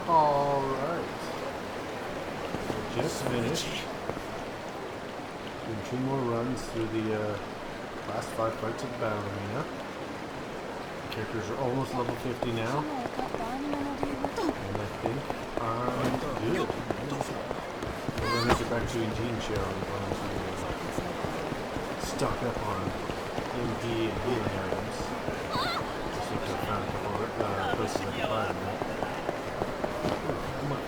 Alright. Just finished. Doing 2 more runs through the last 5 fights of the battle arena. The characters are almost level 50 now. And I think I'm good. The runners are back to Eugene Show. I'm going to stock up on MP and healing items. Just look to found a couple places I can buy them. Come on.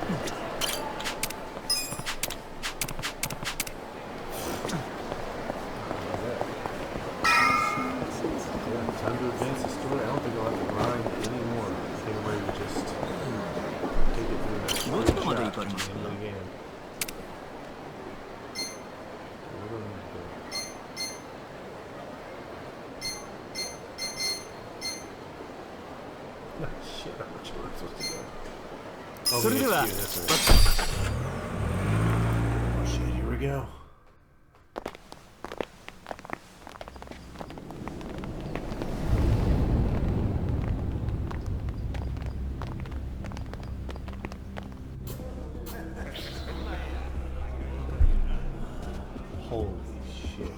Time to advance the story. I don't think I'll have to grind anymore. I think where you just take it through that shot to the end of the game. Shit, I'm not sure where I'm supposed to go. Oh, the HQ, that's right. Oh shit, here we go. Holy shit.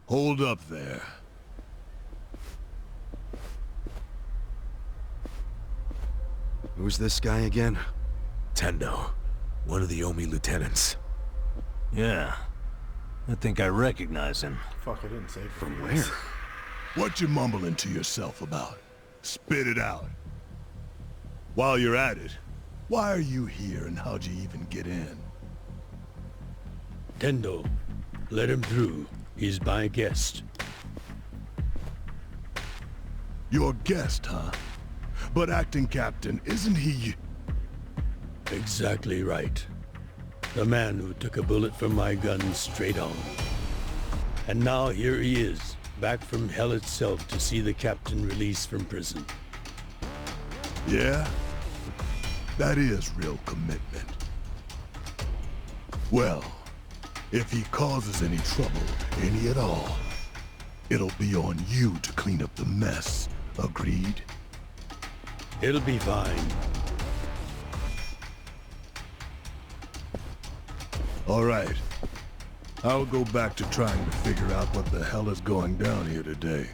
Hold up there. Who's this guy again? Tendo, one of the Omi lieutenants. Yeah. I think I recognize him. Fuck, I didn't say From where? What you mumbling to yourself about? Spit it out. While you're at it, why are you here and how'd you even get in? Tendo, let him through. He's my guest. Your guest, huh? But acting captain, isn't he... Exactly right. The man who took a bullet from my gun straight on. And now here he is, back from hell itself to see the captain released from prison. Yeah? That is real commitment. Well, if he causes any trouble, any at all, it'll be on you to clean up the mess. Agreed? It'll be fine. All right. I'll go back to trying to figure out what the hell is going down here today.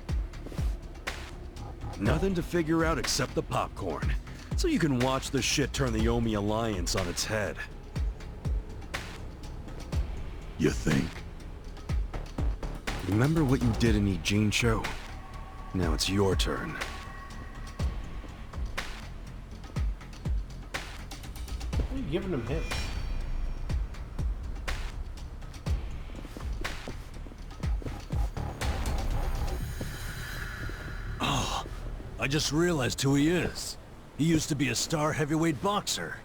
Nothing to figure out except the popcorn. So you can watch the shit turn the Omi Alliance on its head. You think? Remember what you did in Ijincho? Now it's your turn. Why are you giving him hints? Oh, I just realized who he is. He used to be a star heavyweight boxer.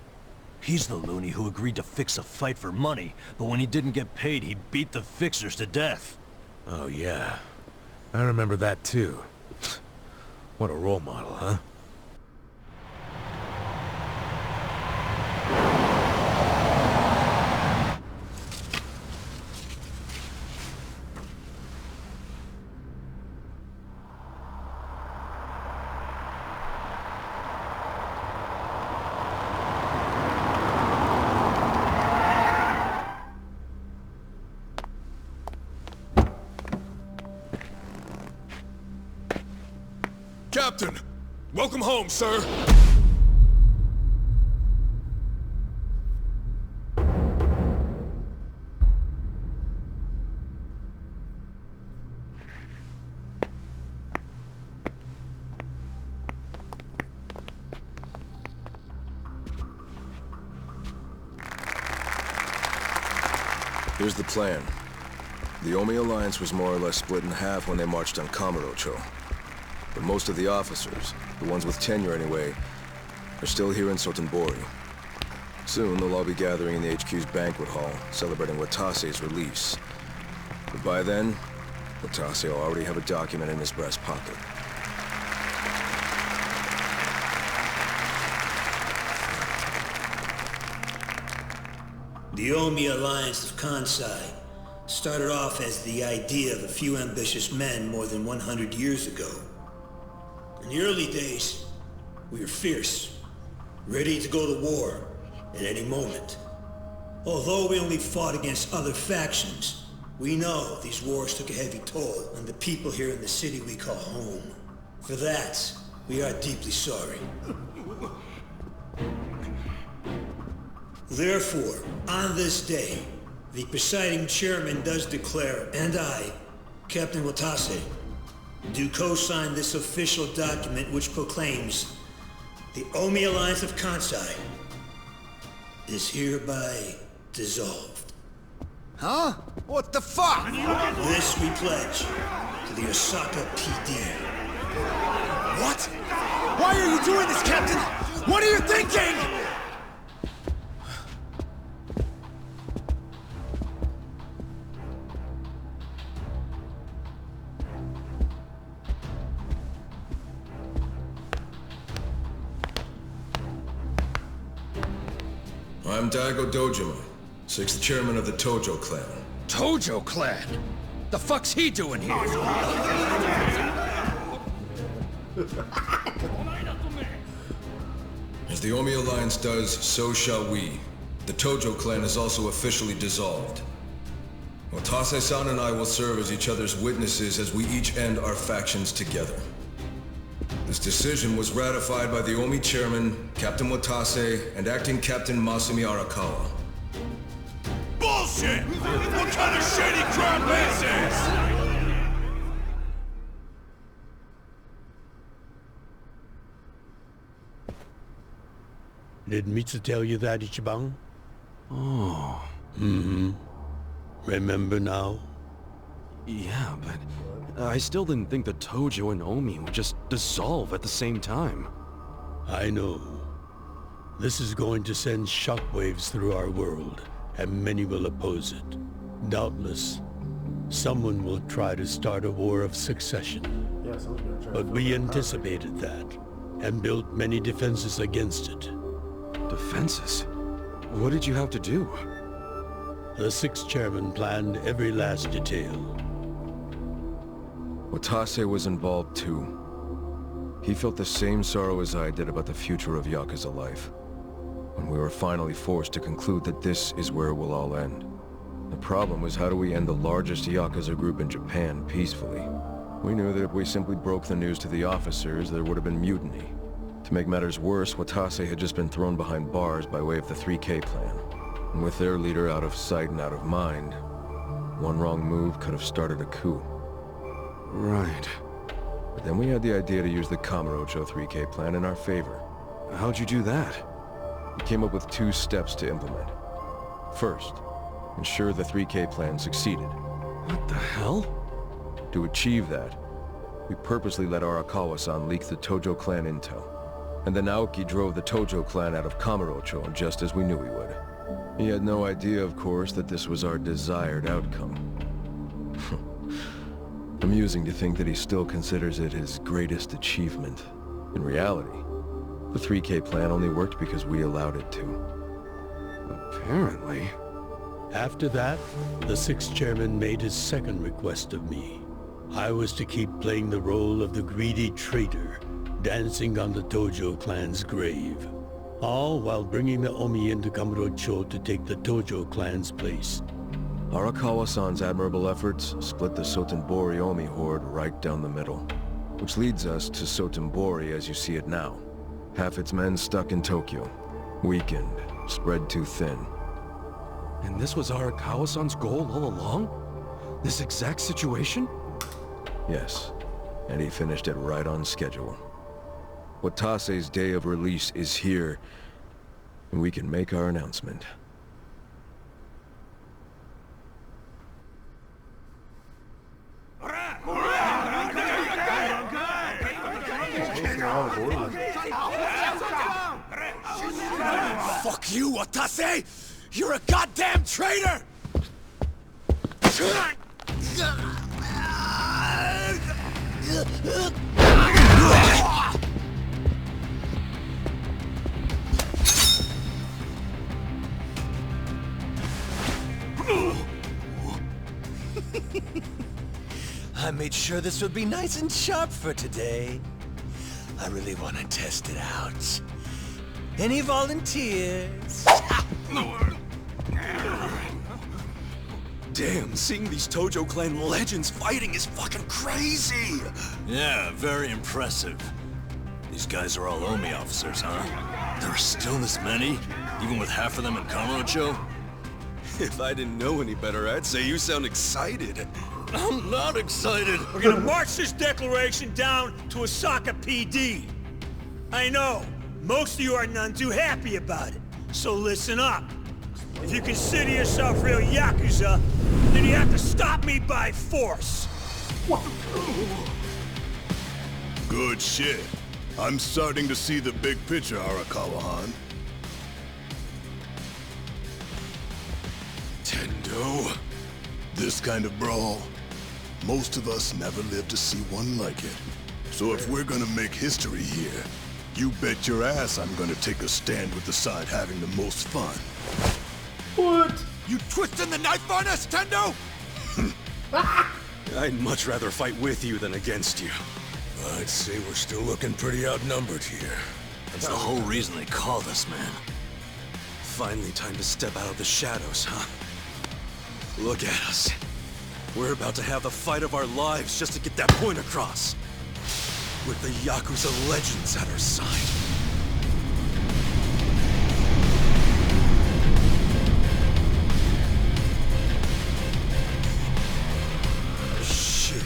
He's the loony who agreed to fix a fight for money, but when he didn't get paid, he beat the fixers to death. Oh, yeah. I remember that, too. What a role model, huh? Captain! Welcome home, sir! Here's the plan. The Omi Alliance was more or less split in half when they marched on Kamurocho. But most of the officers, the ones with tenure anyway, are still here in Sotenbori. Soon they'll all be gathering in the HQ's banquet hall, celebrating Watase's release. But by then, Watase will already have a document in his breast pocket. The Omi Alliance of Kansai started off as the idea of a few ambitious men more than 100 years ago. In the early days, we were fierce, ready to go to war at any moment. Although we only fought against other factions, we know these wars took a heavy toll on the people here in the city we call home. For that, we are deeply sorry. Therefore, on this day, the presiding chairman does declare, and I, Captain Watase, do co-sign this official document which proclaims the Omi Alliance of Kansai is hereby dissolved. Huh? What the fuck? This we pledge to the Osaka PD. What? Why are you doing this, Captain? What are you thinking? I'm Daigo Dojima, 6th chairman of the Tojo clan. Tojo clan? The fuck's he doing here? As the Omi Alliance does, so shall we. The Tojo clan is also officially dissolved. Watase-san and I will serve as each other's witnesses as we each end our factions together. This decision was ratified by the Omi chairman, Captain Watase, and acting Captain Masumi Arakawa. Bullshit! What kind of shady crap is this? Did Mitsu tell you that, Ichiban? Oh. Mm-hmm. Remember now? Yeah, but I still didn't think the Tojo and Omi would just dissolve at the same time. I know. This is going to send shockwaves through our world, and many will oppose it. Doubtless, someone will try to start a war of succession. Yeah, someone's gonna try. But we anticipated that, and built many defenses against it. Defenses? What did you have to do? The 6th chairman planned every last detail. Watase was involved too. He felt the same sorrow as I did about the future of Yakuza life. When we were finally forced to conclude that this is where it will all end. The problem was, how do we end the largest Yakuza group in Japan peacefully? We knew that if we simply broke the news to the officers, there would have been mutiny. To make matters worse, Watase had just been thrown behind bars by way of the 3K plan. And with their leader out of sight and out of mind, one wrong move could have started a coup. Right. But then we had the idea to use the Kamurocho 3K plan in our favor. How'd you do that? We came up with 2 steps to implement. First, ensure the 3K plan succeeded. What the hell? To achieve that, we purposely let Arakawa-san leak the Tojo clan intel. And then Aoki drove the Tojo clan out of Kamurocho just as we knew he would. He had no idea, of course, that this was our desired outcome. Amusing to think that he still considers it his greatest achievement. In reality, the 3K plan only worked because we allowed it to. Apparently. After that, the 6th chairman made his second request of me. I was to keep playing the role of the greedy traitor, dancing on the Tojo clan's grave. All while bringing the Omi into Kamurocho to take the Tojo clan's place. Arakawa-san's admirable efforts split the Sotenbori Omi horde right down the middle. Which leads us to Sotenbori as you see it now. Half its men stuck in Tokyo. Weakened, spread too thin. And this was Arakawa-san's goal all along? This exact situation? Yes, and he finished it right on schedule. Watase's day of release is here, and we can make our announcement. Fuck you, Watase! You're a goddamn traitor! I made sure this would be nice and sharp for today. I really want to test it out. Any volunteers? Damn, seeing these Tojo clan legends fighting is fucking crazy! Yeah, very impressive. These guys are all Omi officers, huh? There are still this many? Even with half of them in Kamurocho? If I didn't know any better, I'd say you sound excited. I'm not excited! We're gonna march this declaration down to Osaka PD. I know, most of you are none too happy about it, so listen up. If you consider yourself real Yakuza, then you have to stop me by force. Good shit. I'm starting to see the big picture, Arakawa-han. Tendo? This kind of brawl, most of us never lived to see one like it. So if we're gonna make history here, you bet your ass I'm gonna take a stand with the side having the most fun. What? You twisting the knife on us, Tendo? I'd much rather fight with you than against you. I'd say we're still looking pretty outnumbered here. That's the whole reason they called us, man. Finally time to step out of the shadows, huh? Look at us. We're about to have the fight of our lives just to get that point across. With the Yakuza legends at our side. Shit.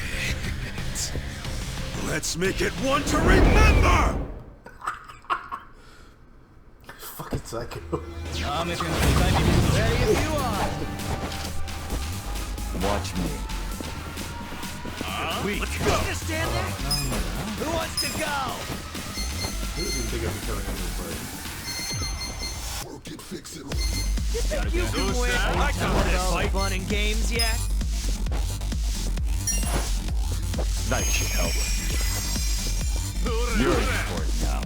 Let's make it one to remember! Fucking psycho. Ready if you are. Watch me. Let's go. Just stand there. Who wants to go? Who doesn't think I'd be coming into the fight? Work it, fix it. You think you can win? I got this. All the fun and games yet? That should help. You're in for it now.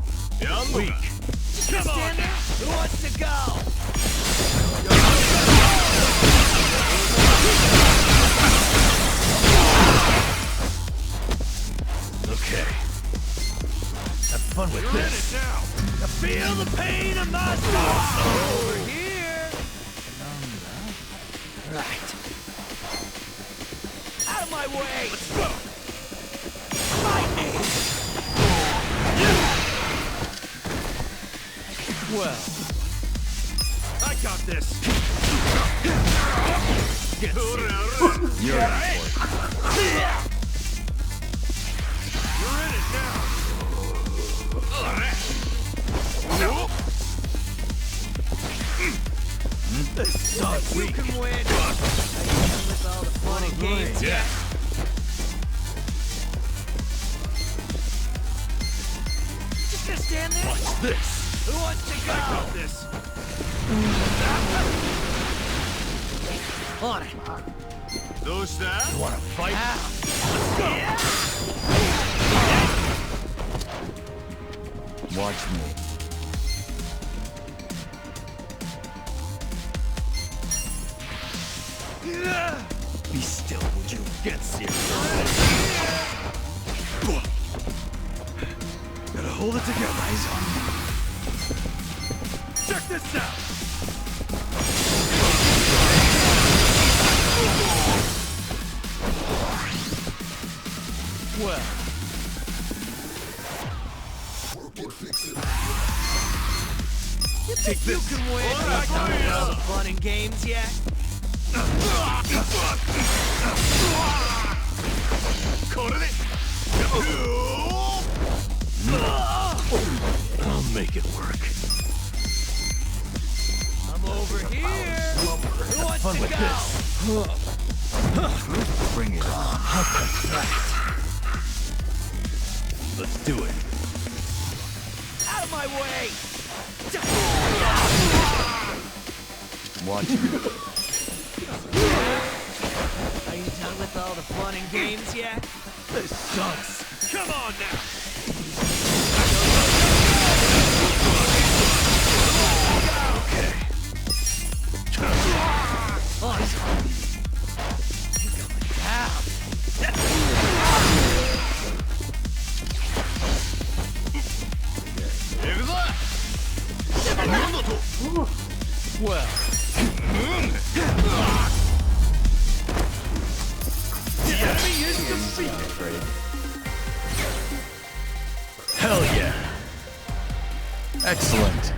Weak. Just stand there. Who wants to go? Okay. Have fun with this. You feel the pain of my soul over here. Right. Out of my way. Let's go. Lightning. Well, I got this. Get You're in for it. You're in it now. this sucks. You can win. Are you done with all the fun and games yet? Just stand there. Watch this. Who wants to go? I got this. On it. Those that? You wanna fight? Watch me. Be still, would you? Get serious. Gotta hold it together. Eyes on me. Check this out. Well. You think you can win? Are you done with all the fun and games yet? I'll make it work. I'm over here. Who wants Fun to with go? this. Bring it on. Let's do it. Out of my way! Watch me. Are you done with all the fun and games yet? This sucks. Come on now! Okay. Well. The enemy is defeated. Hell yeah. Excellent.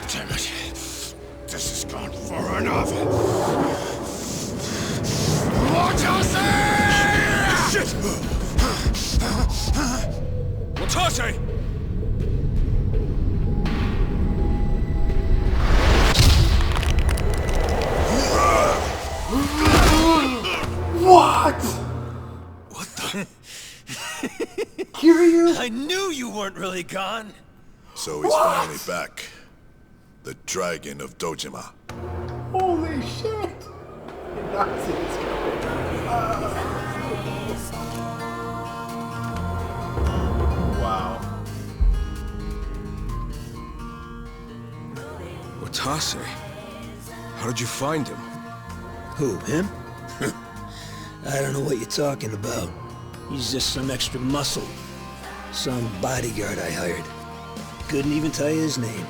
Damn it. This has gone far enough. Shit! Watase! What? What the? Kiryu? I knew you weren't really gone. So he's finally back. The Dragon of Dojima. Holy shit! Did not see this coming. Wow. Watase? How did you find him? Who, him? I don't know what you're talking about. He's just some extra muscle. Some bodyguard I hired. Couldn't even tell you his name.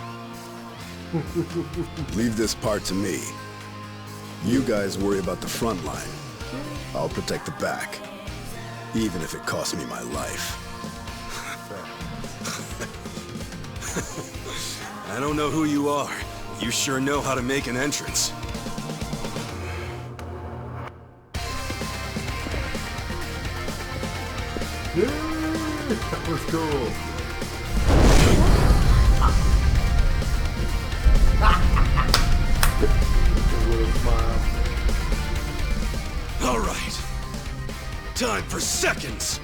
Leave this part to me. You guys worry about the front line. I'll protect the back. Even if it costs me my life. I don't know who you are. You sure know how to make an entrance. Yeah, that was cool. A little smile. All right. Time for seconds.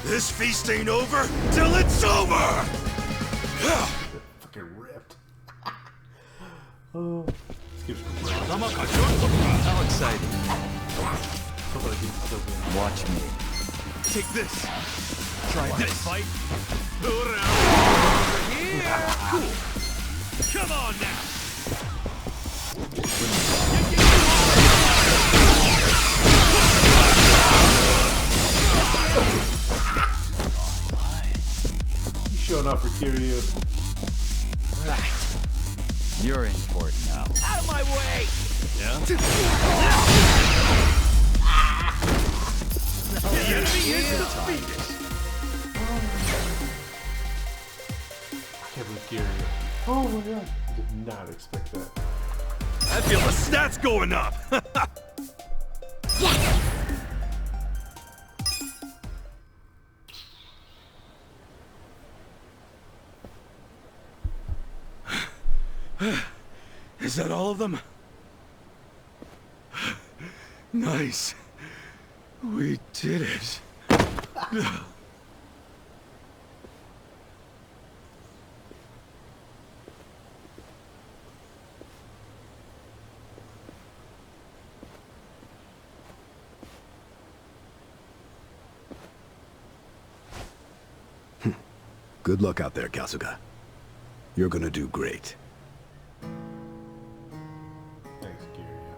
This feast ain't over till it's over! Fucking ripped. Oh. Skips great. How exciting. Somebody keeps so good. Watch me. Take this. Try this fight. Over here. Cool. Come on now. You showing off for Kiryu. Right. You're in for it now. Out of my way. Yeah. The enemy is defeated. I can't believe Kiryu. Oh my god. I did not expect that. I feel the stats going up! Is that all of them? Nice. We did it. Good luck out there, Kasuga. You're gonna do great. Thanks, Kiryu.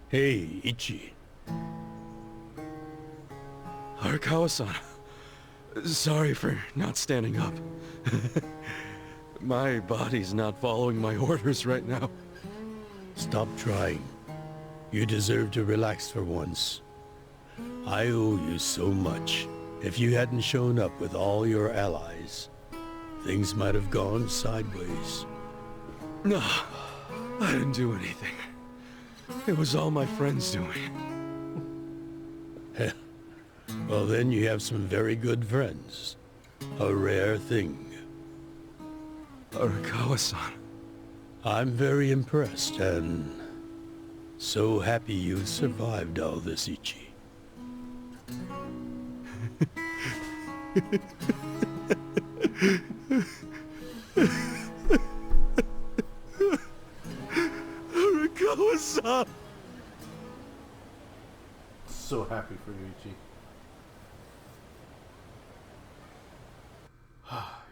Hey, Ichi. Arakawa-san. Sorry for not standing up. My body's not following my orders right now. Stop trying. You deserve to relax for once. I owe you so much. If you hadn't shown up with all your allies, things might have gone sideways. No, I didn't do anything. It was all my friends doing. Well, then you have some very good friends. A rare thing. Arakawa-san. I'm very impressed and so happy you survived all this, Ichi. Arakawa-san! So happy for you, Ichi.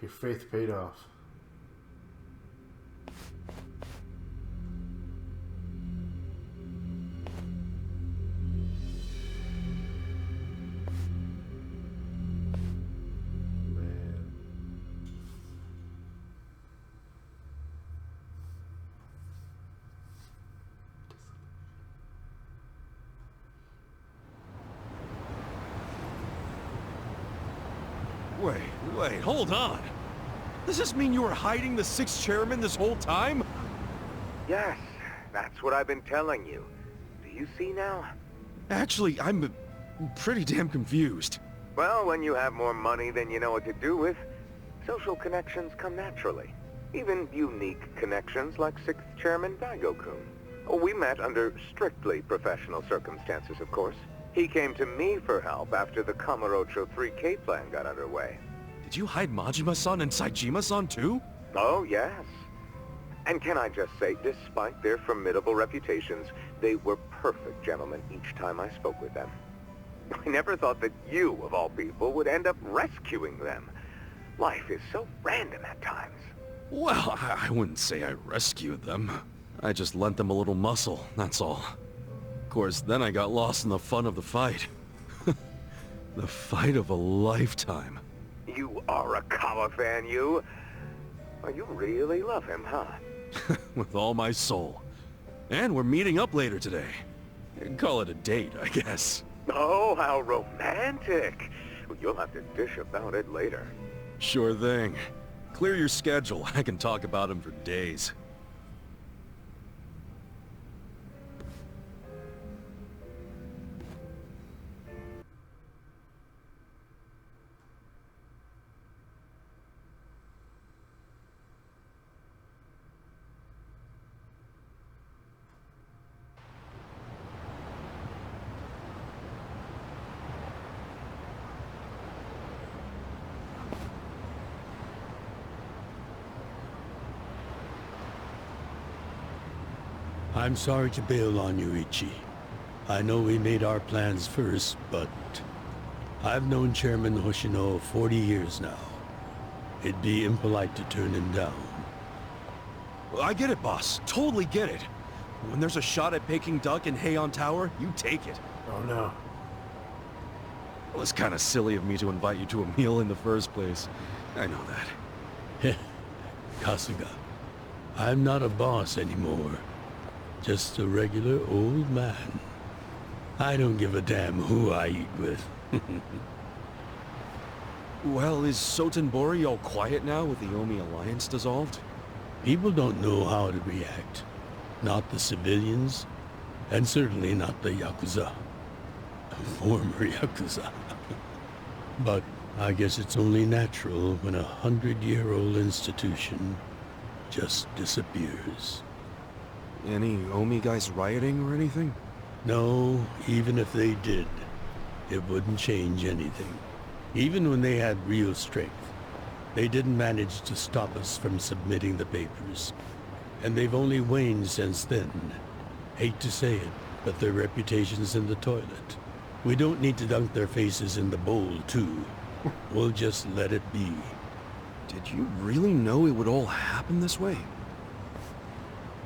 Your faith paid off. Wait, hold on! Does this mean you were hiding the sixth chairman this whole time? Yes, that's what I've been telling you. Do you see now? Actually, I'm pretty damn confused. Well, when you have more money than you know what to do with, social connections come naturally. Even unique connections like sixth chairman Daigo-kun. We met under strictly professional circumstances, of course. He came to me for help after the Kamurocho 3K plan got underway. Did you hide Majima-san and Saejima-san too? Oh, yes. And can I just say, despite their formidable reputations, they were perfect gentlemen each time I spoke with them. I never thought that you, of all people, would end up rescuing them. Life is so random at times. Well, I wouldn't say I rescued them. I just lent them a little muscle, that's all. Of course, then I got lost in the fun of the fight. The fight of a lifetime. You are a Kawa fan, you. Oh, you really love him, huh? With all my soul. And we're meeting up later today. Call it a date, I guess. Oh, how romantic. Well, you'll have to dish about it later. Sure thing. Clear your schedule. I can talk about him for days. I'm sorry to bail on you, Ichi. I know we made our plans first, but I've known Chairman Hoshino 40 years now. It'd be impolite to turn him down. I get it, boss. Totally get it. When there's a shot at Peking Duck in Heian Tower, you take it. Oh no. It was kind of silly of me to invite you to a meal in the first place. I know that. Kasuga, I'm not a boss anymore. Just a regular old man. I don't give a damn who I eat with. Well, is Sotenbori all quiet now with the Omi Alliance dissolved? People don't know how to react. Not the civilians, and certainly not the Yakuza. Former Yakuza. But I guess it's only natural when a 100-year-old institution just disappears. Any Omi guys rioting or anything? No, even if they did, it wouldn't change anything. Even when they had real strength, they didn't manage to stop us from submitting the papers. And they've only waned since then. Hate to say it, but their reputation's in the toilet. We don't need to dunk their faces in the bowl, too. We'll just let it be. Did you really know it would all happen this way?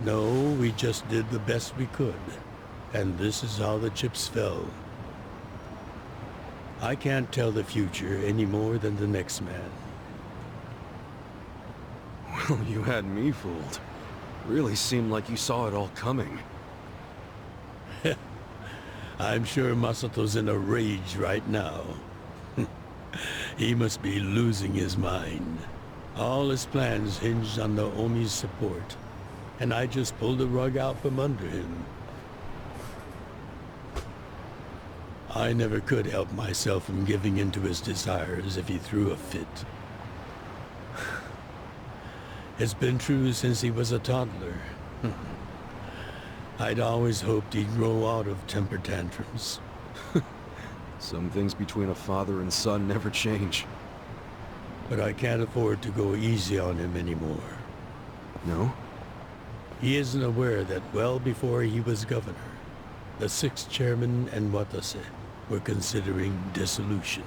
No, we just did the best we could. And this is how the chips fell. I can't tell the future any more than the next man. Well, you had me fooled. Really seemed like you saw it all coming. I'm sure Masato's in a rage right now. He must be losing his mind. All his plans hinged on the Omi's support, and I just pulled the rug out from under him. I never could help myself from giving in to his desires if he threw a fit. It's been true since he was a toddler. I'd always hoped he'd grow out of temper tantrums. Some things between a father and son never change. But I can't afford to go easy on him anymore. No? He isn't aware that well before he was governor, the sixth chairman and Watase were considering dissolution.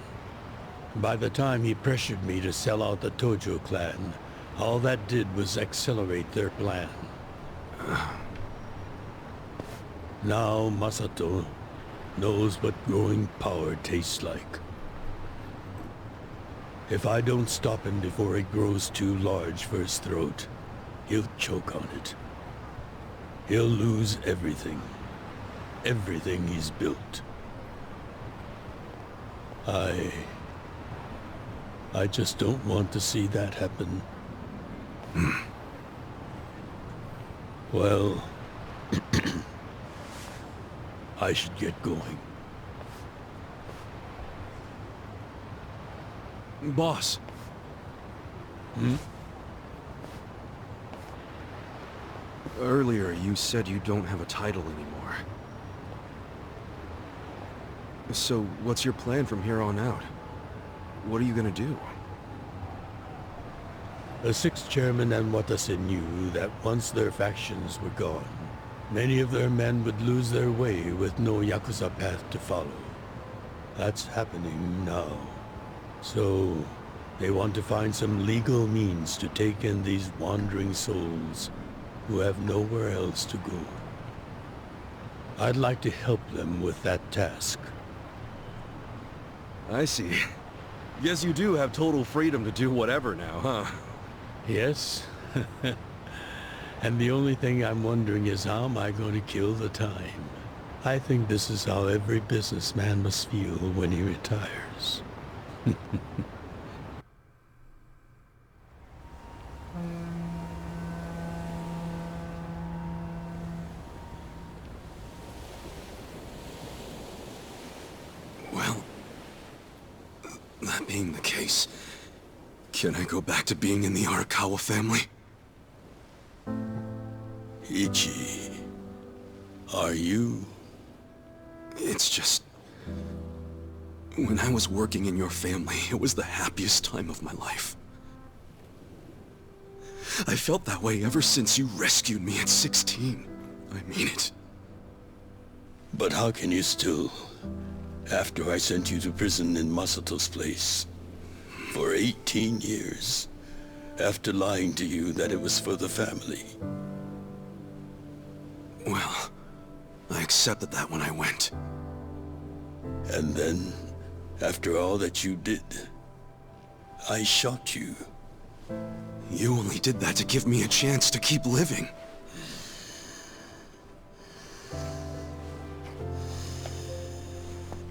By the time he pressured me to sell out the Tojo clan, all that did was accelerate their plan. Now Masato knows what growing power tastes like. If I don't stop him before it grows too large for his throat, he'll choke on it. He'll lose everything. Everything he's built. I just don't want to see that happen. Well, I should get going. Boss. Earlier, you said you don't have a title anymore. So, what's your plan from here on out? What are you gonna do? The sixth chairman and Watase knew that once their factions were gone, many of their men would lose their way with no Yakuza path to follow. That's happening now. So, they want to find some legal means to take in these wandering souls who have nowhere else to go. I'd like to help them with that task. I see. Guess you do have total freedom to do whatever now, huh? Yes. And the only thing I'm wondering is how am I going to kill the time? I think this is how every businessman must feel when he retires. Well, that being the case, can I go back to being in the Arakawa family? Ichi, are you? It's just... when I was working in your family, it was the happiest time of my life. I felt that way ever since you rescued me at 16. I mean it. But how can you still, after I sent you to prison in Masato's place, for 18 years, after lying to you that it was for the family? Well, I accepted that when I went. And then, after all that you did, I shot you. You only did that to give me a chance to keep living.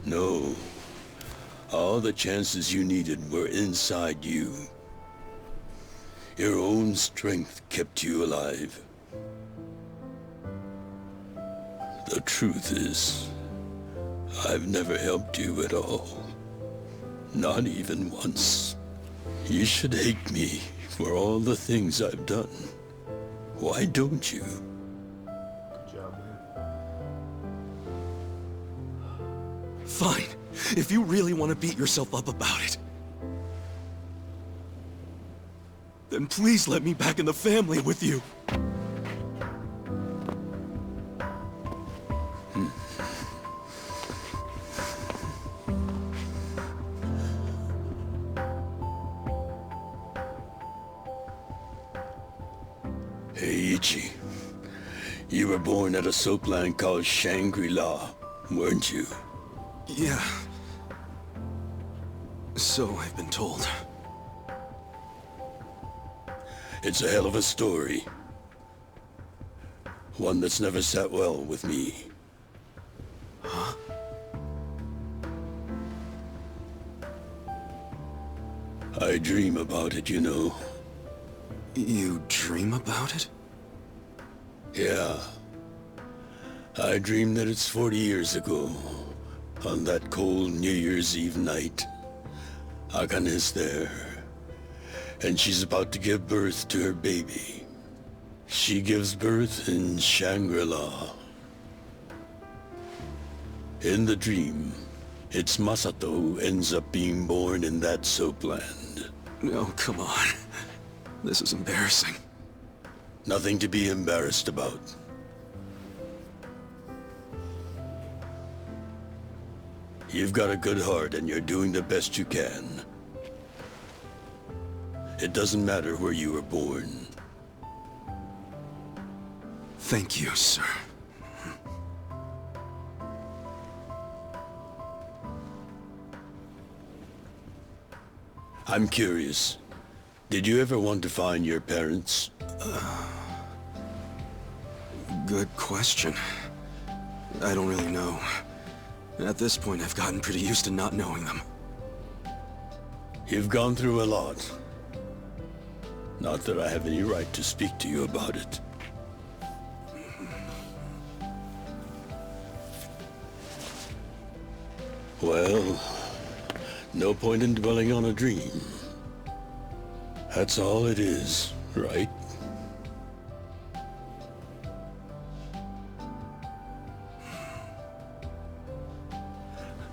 No. All the chances you needed were inside you. Your own strength kept you alive. The truth is, I've never helped you at all. Not even once. You should hate me for all the things I've done. Why don't you? Good job, man. Fine. If you really want to beat yourself up about it, then please let me back in the family with you. Hey, Ichi. You were born at a soapland called Shangri-La, weren't you? Yeah. So I've been told. It's a hell of a story. One that's never sat well with me. Huh? I dream about it, you know. You dream about it? Yeah. I dream that it's 40 years ago, on that cold New Year's Eve night. Akane's there, and she's about to give birth to her baby. She gives birth in Shangri-La. In the dream, it's Masato who ends up being born in that soapland. No, come on. This is embarrassing. Nothing to be embarrassed about. You've got a good heart and you're doing the best you can. It doesn't matter where you were born. Thank you, sir. I'm curious. Did you ever want to find your parents? Good question. I don't really know. At this point, I've gotten pretty used to not knowing them. You've gone through a lot. Not that I have any right to speak to you about it. Well, no point in dwelling on a dream. That's all it is, right?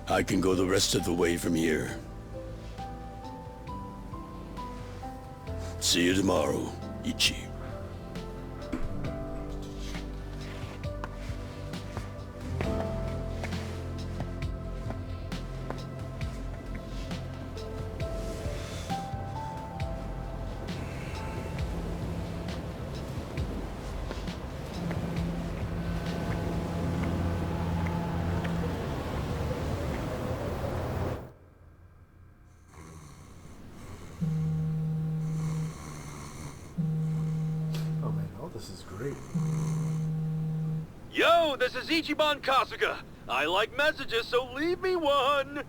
I can go the rest of the way from here. See you tomorrow, Ichi. This is great. Yo, this is Ichiban Kasuga. I like messages, so leave me one.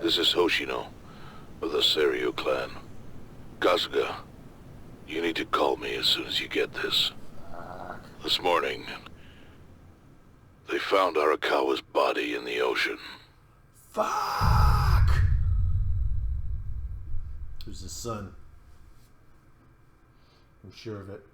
This is Hoshino of the Seiryu clan. Kasuga, you need to call me as soon as you get this. This morning, they found Arakawa's body in the ocean. Fuck! Who's his son? I'm sure of it.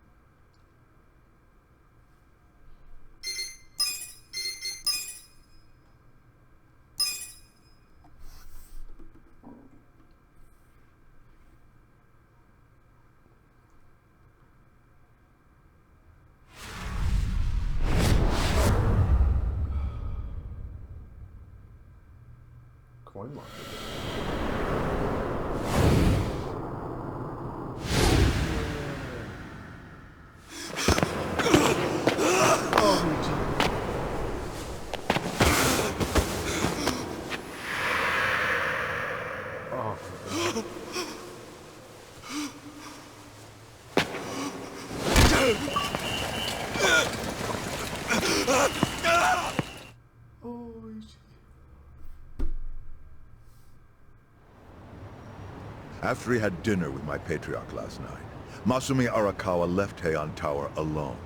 Coin locker. After he had dinner with my patriarch last night, Masumi Arakawa left Heian Tower alone.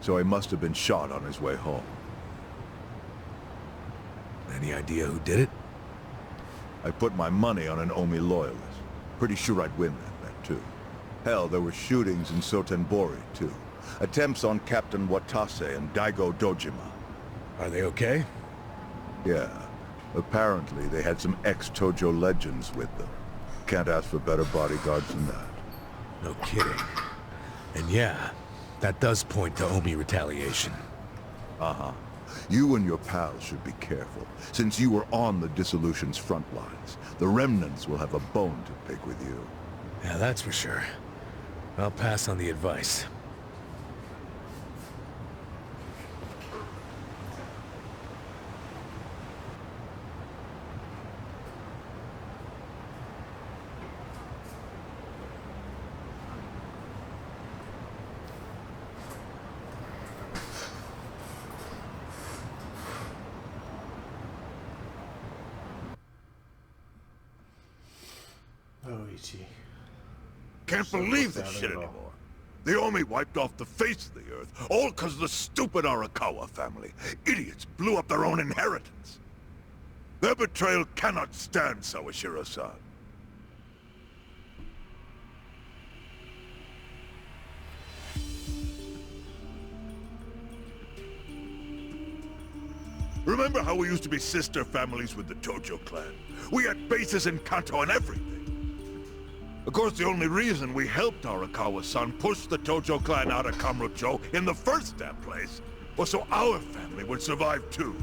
So he must have been shot on his way home. Any idea who did it? I put my money on an Omi loyalist. Pretty sure I'd win that bet, too. Hell, there were shootings in Sotenbori, too. Attempts on Captain Watase and Daigo Dojima. Are they okay? Yeah. Apparently, they had some ex-Tojo legends with them. Can't ask for better bodyguards than that. No kidding. And yeah, that does point to Omi retaliation. Uh-huh. You and your pals should be careful, since you were on the dissolution's front lines. The remnants will have a bone to pick with you. Yeah, that's for sure. I'll pass on the advice. Can't believe this shit anymore. The Omi wiped off the face of the earth, all because of the stupid Arakawa family. Idiots blew up their own inheritance. Their betrayal cannot stand, Sawashiro-san. Remember how we used to be sister families with the Tojo clan? We had bases in Kanto and everything. Of course, the only reason we helped Arakawa-san push the Tojo clan out of Kamurocho in the first damn place was so our family would survive too.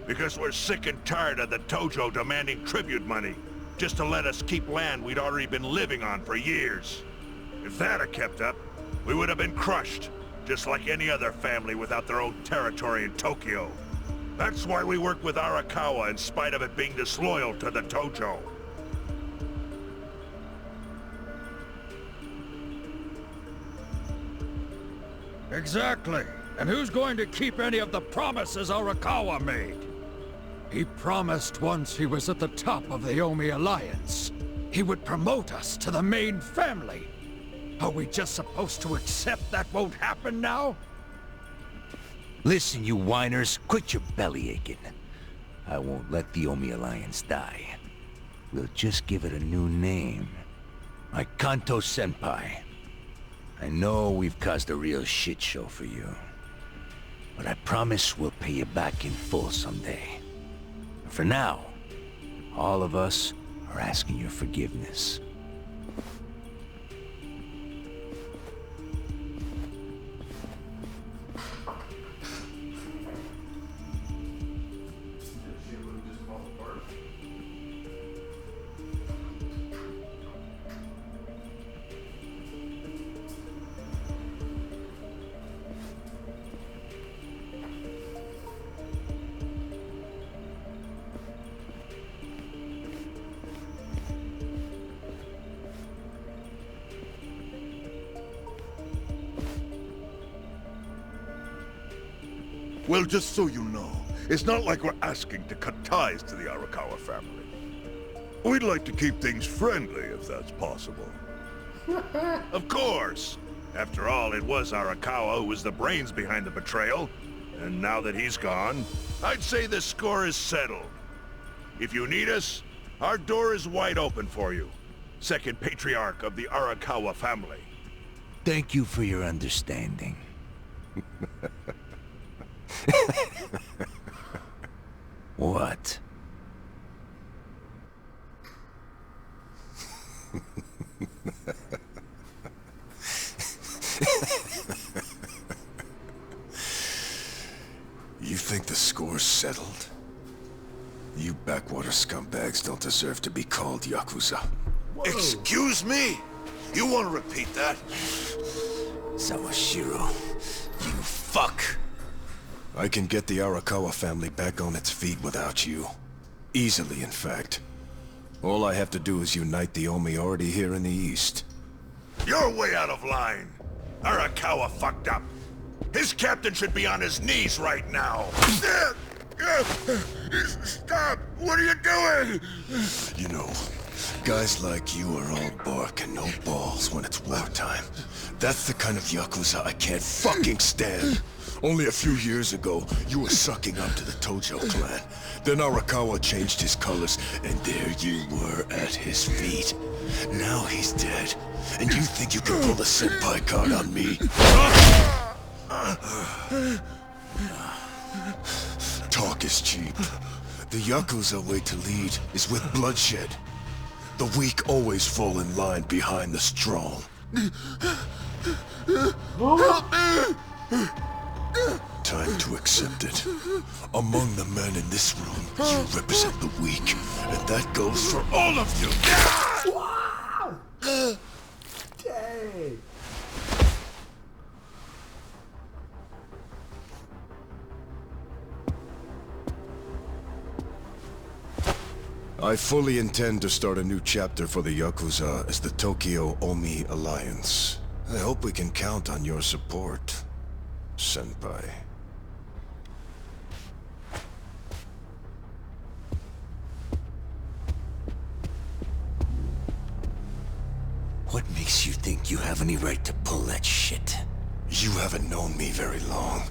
Because we're sick and tired of the Tojo demanding tribute money just to let us keep land we'd already been living on for years. If that had kept up, we would have been crushed, just like any other family without their own territory in Tokyo. That's why we work with Arakawa in spite of it being disloyal to the Tojo. Exactly. And who's going to keep any of the promises Arakawa made? He promised once he was at the top of the Omi Alliance, he would promote us to the main family. Are we just supposed to accept that won't happen now? Listen, you whiners, quit your belly aching. I won't let the Omi Alliance die. We'll just give it a new name. My Kanto-senpai. I know we've caused a real shit show for you. But I promise we'll pay you back in full someday. For now, all of us are asking your forgiveness. Well, just so you know, it's not like we're asking to cut ties to the Arakawa family. We'd like to keep things friendly, if that's possible. Of course! After all, it was Arakawa who was the brains behind the betrayal. And now that he's gone, I'd say the score is settled. If you need us, our door is wide open for you. Second patriarch of the Arakawa family. Thank you for your understanding. What? You think the score's settled? You backwater scumbags don't deserve to be called Yakuza. Whoa. Excuse me? You want to repeat that? Sawashiro, you fuck! I can get the Arakawa family back on its feet without you. Easily, in fact. All I have to do is unite the Omi already here in the east. You're way out of line. Arakawa fucked up. His captain should be on his knees right now. Stop! What are you doing? You know, guys like you are all bark and no balls when it's wartime. That's the kind of Yakuza I can't fucking stand. Only a few years ago, you were sucking up to the Tojo clan. Then Arakawa changed his colors, and there you were at his feet. Now he's dead, and you think you can pull the senpai card on me? Talk is cheap. The Yakuza way to lead is with bloodshed. The weak always fall in line behind the strong. Help me! Time to accept it. Among the men in this room, you represent the weak, and that goes for all of you. Wow! Dang. I fully intend to start a new chapter for the Yakuza as the Tokyo Omi Alliance. I hope we can count on your support, senpai. What makes you think you have any right to pull that shit? You haven't known me very long,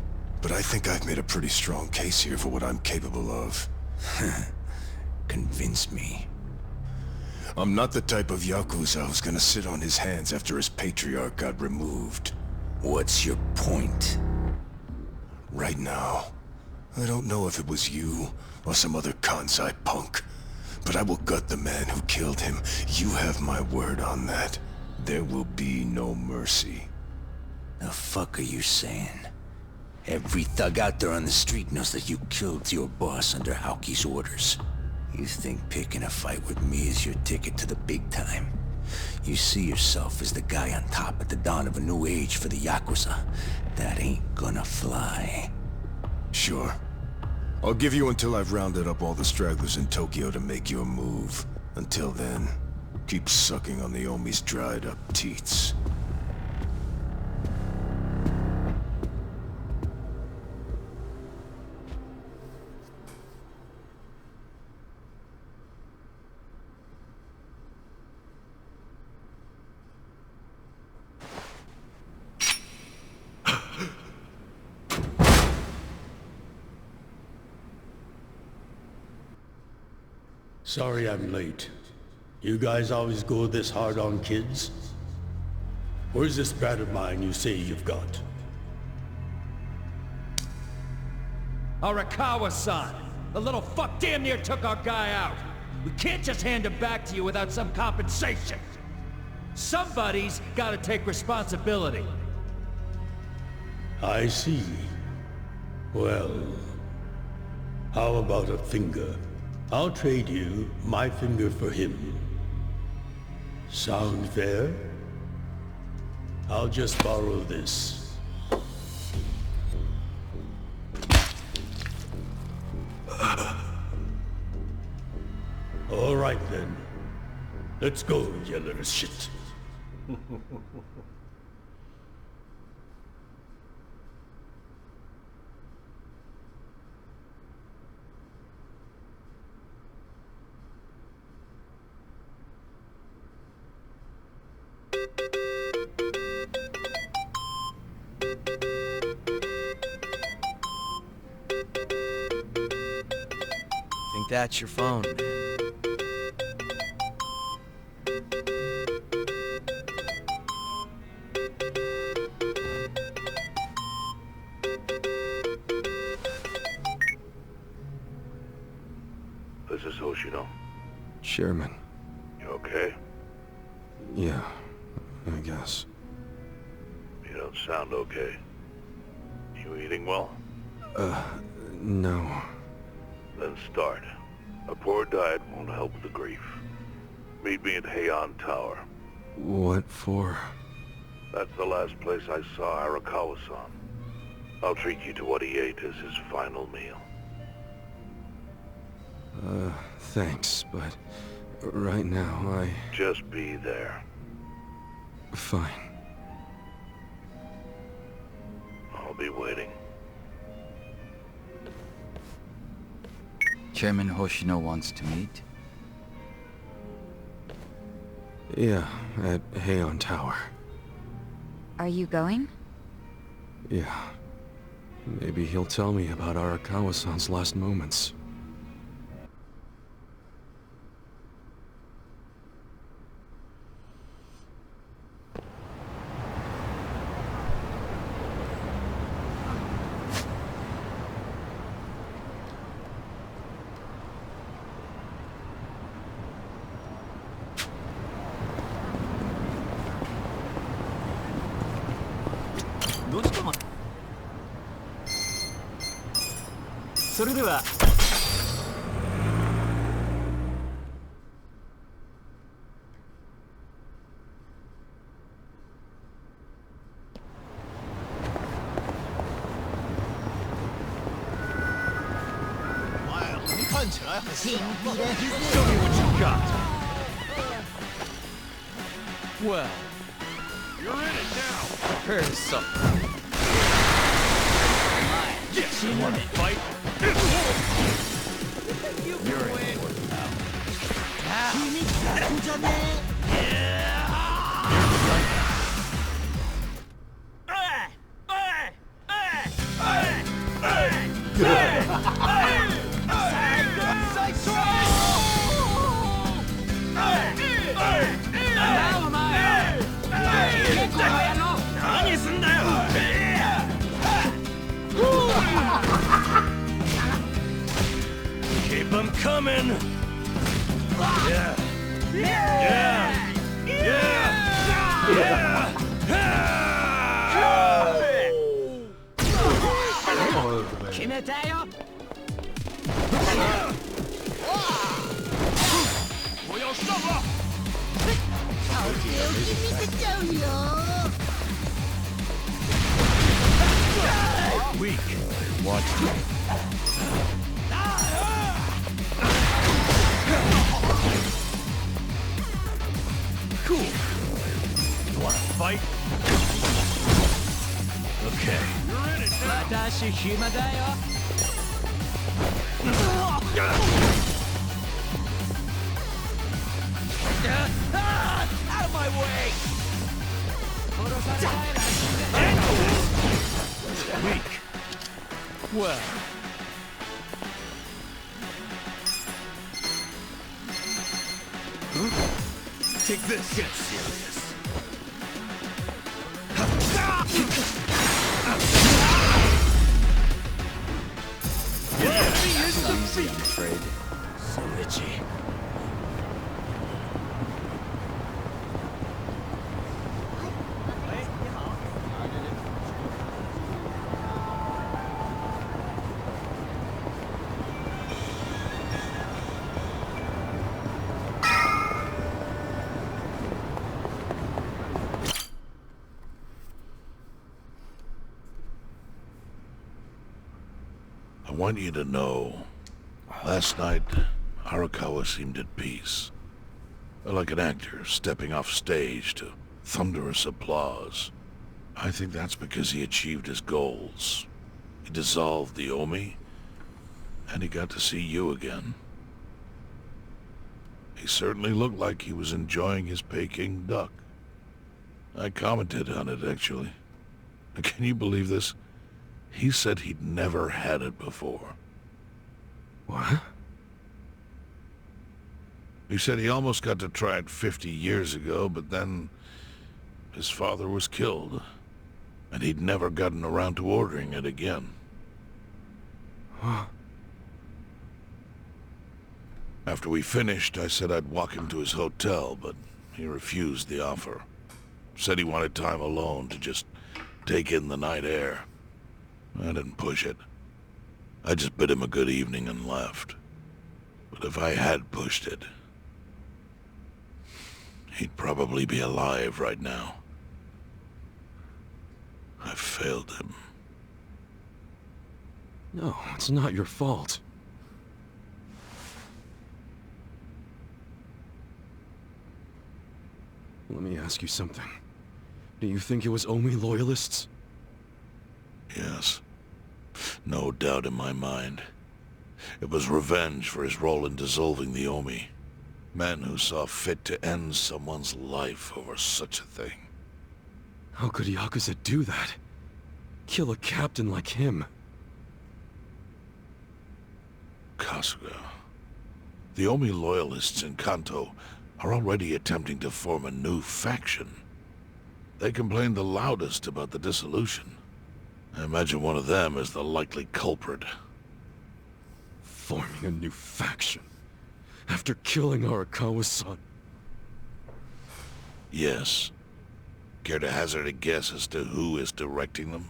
but I think I've made a pretty strong case here for what I'm capable of. Convince me. I'm not the type of Yakuza who's gonna sit on his hands after his patriarch got removed. What's your point? Right now, I don't know if it was you or some other Kansai punk, but I will gut the man who killed him. You have my word on that. There will be no mercy. The fuck are you saying? Every thug out there on the street knows that you killed your boss under Haoki's orders. You think picking a fight with me is your ticket to the big time? You see yourself as the guy on top at the dawn of a new age for the Yakuza. That ain't gonna fly. Sure. I'll give you until I've rounded up all the stragglers in Tokyo to make your move. Until then, keep sucking on the Omi's dried up teats. Sorry I'm late. You guys always go this hard on kids? Where's this brat of mine you say you've got? Arakawa-san! The little fuck damn near took our guy out! We can't just hand him back to you without some compensation! Somebody's gotta take responsibility! I see. Well, how about a finger? I'll trade you my finger for him. Sound fair? I'll just borrow this. All right then. Let's go, you little shit. Think that's your phone. This is Hoshino. Chairman. You okay? Yeah, I guess. You don't sound okay. You eating well? No. Then start. A poor diet won't help with the grief. Meet me at Heian Tower. What for? That's the last place I saw Arakawa-san. I'll treat you to what he ate as his final meal. Thanks, but right now I... Just be there. Fine. I'll be waiting. Chairman Hoshino wants to meet. Yeah, at Heian Tower. Are you going? Yeah. Maybe he'll tell me about Arakawa-san's last moments. Show me what you got. Well, you're in it now. Prepare to suffer. Yes, you want to fight? You're in for it now. keep them coming! Yeah! Yeah! Yeah! Weak. Watch me. Cool. You wanna fight? Okay. You're in it now. Out of my way! Weak. Well. Take this. Get serious. The enemy is defeated. I'm afraid. So itchy. I want you to know, last night, Arakawa seemed at peace. Like an actor stepping off stage to thunderous applause. I think that's because he achieved his goals. He dissolved the Omi, and he got to see you again. He certainly looked like he was enjoying his Peking duck. I commented on it, actually. Can you believe this? He said he'd never had it before. What? He said he almost got to try it 50 years ago, but then his father was killed, and he'd never gotten around to ordering it again. Huh. After we finished, I said I'd walk him to his hotel, but he refused the offer. Said he wanted time alone to just take in the night air. I didn't push it. I just bid him a good evening and left. But if I had pushed it, he'd probably be alive right now. I failed him. No, it's not your fault. Let me ask you something. Do you think it was Omi loyalists? Yes. No doubt in my mind. It was revenge for his role in dissolving the Omi. Men who saw fit to end someone's life over such a thing. How could Yakuza do that? Kill a captain like him? Kasuga. The Omi loyalists in Kanto are already attempting to form a new faction. They complain the loudest about the dissolution. I imagine one of them is the likely culprit. Forming a new faction? After killing Arakawa-san? Yes. Care to hazard a guess as to who is directing them?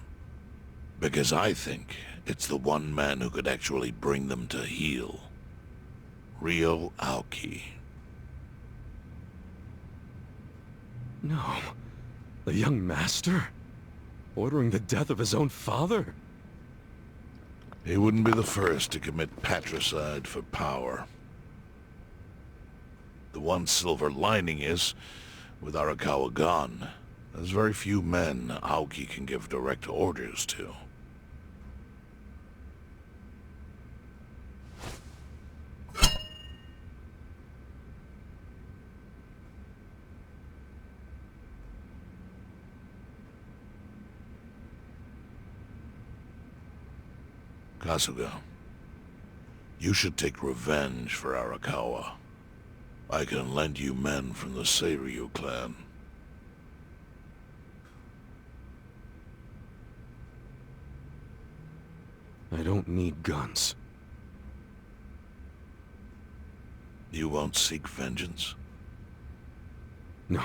Because I think it's the one man who could actually bring them to heel. Ryo Aoki. No. The young master? Ordering the death of his own father? He wouldn't be the first to commit patricide for power. The one silver lining is, with Arakawa gone, there's very few men Aoki can give direct orders to. Kasuga, you should take revenge for Arakawa. I can lend you men from the Seiryu clan. I don't need guns. You won't seek vengeance? No.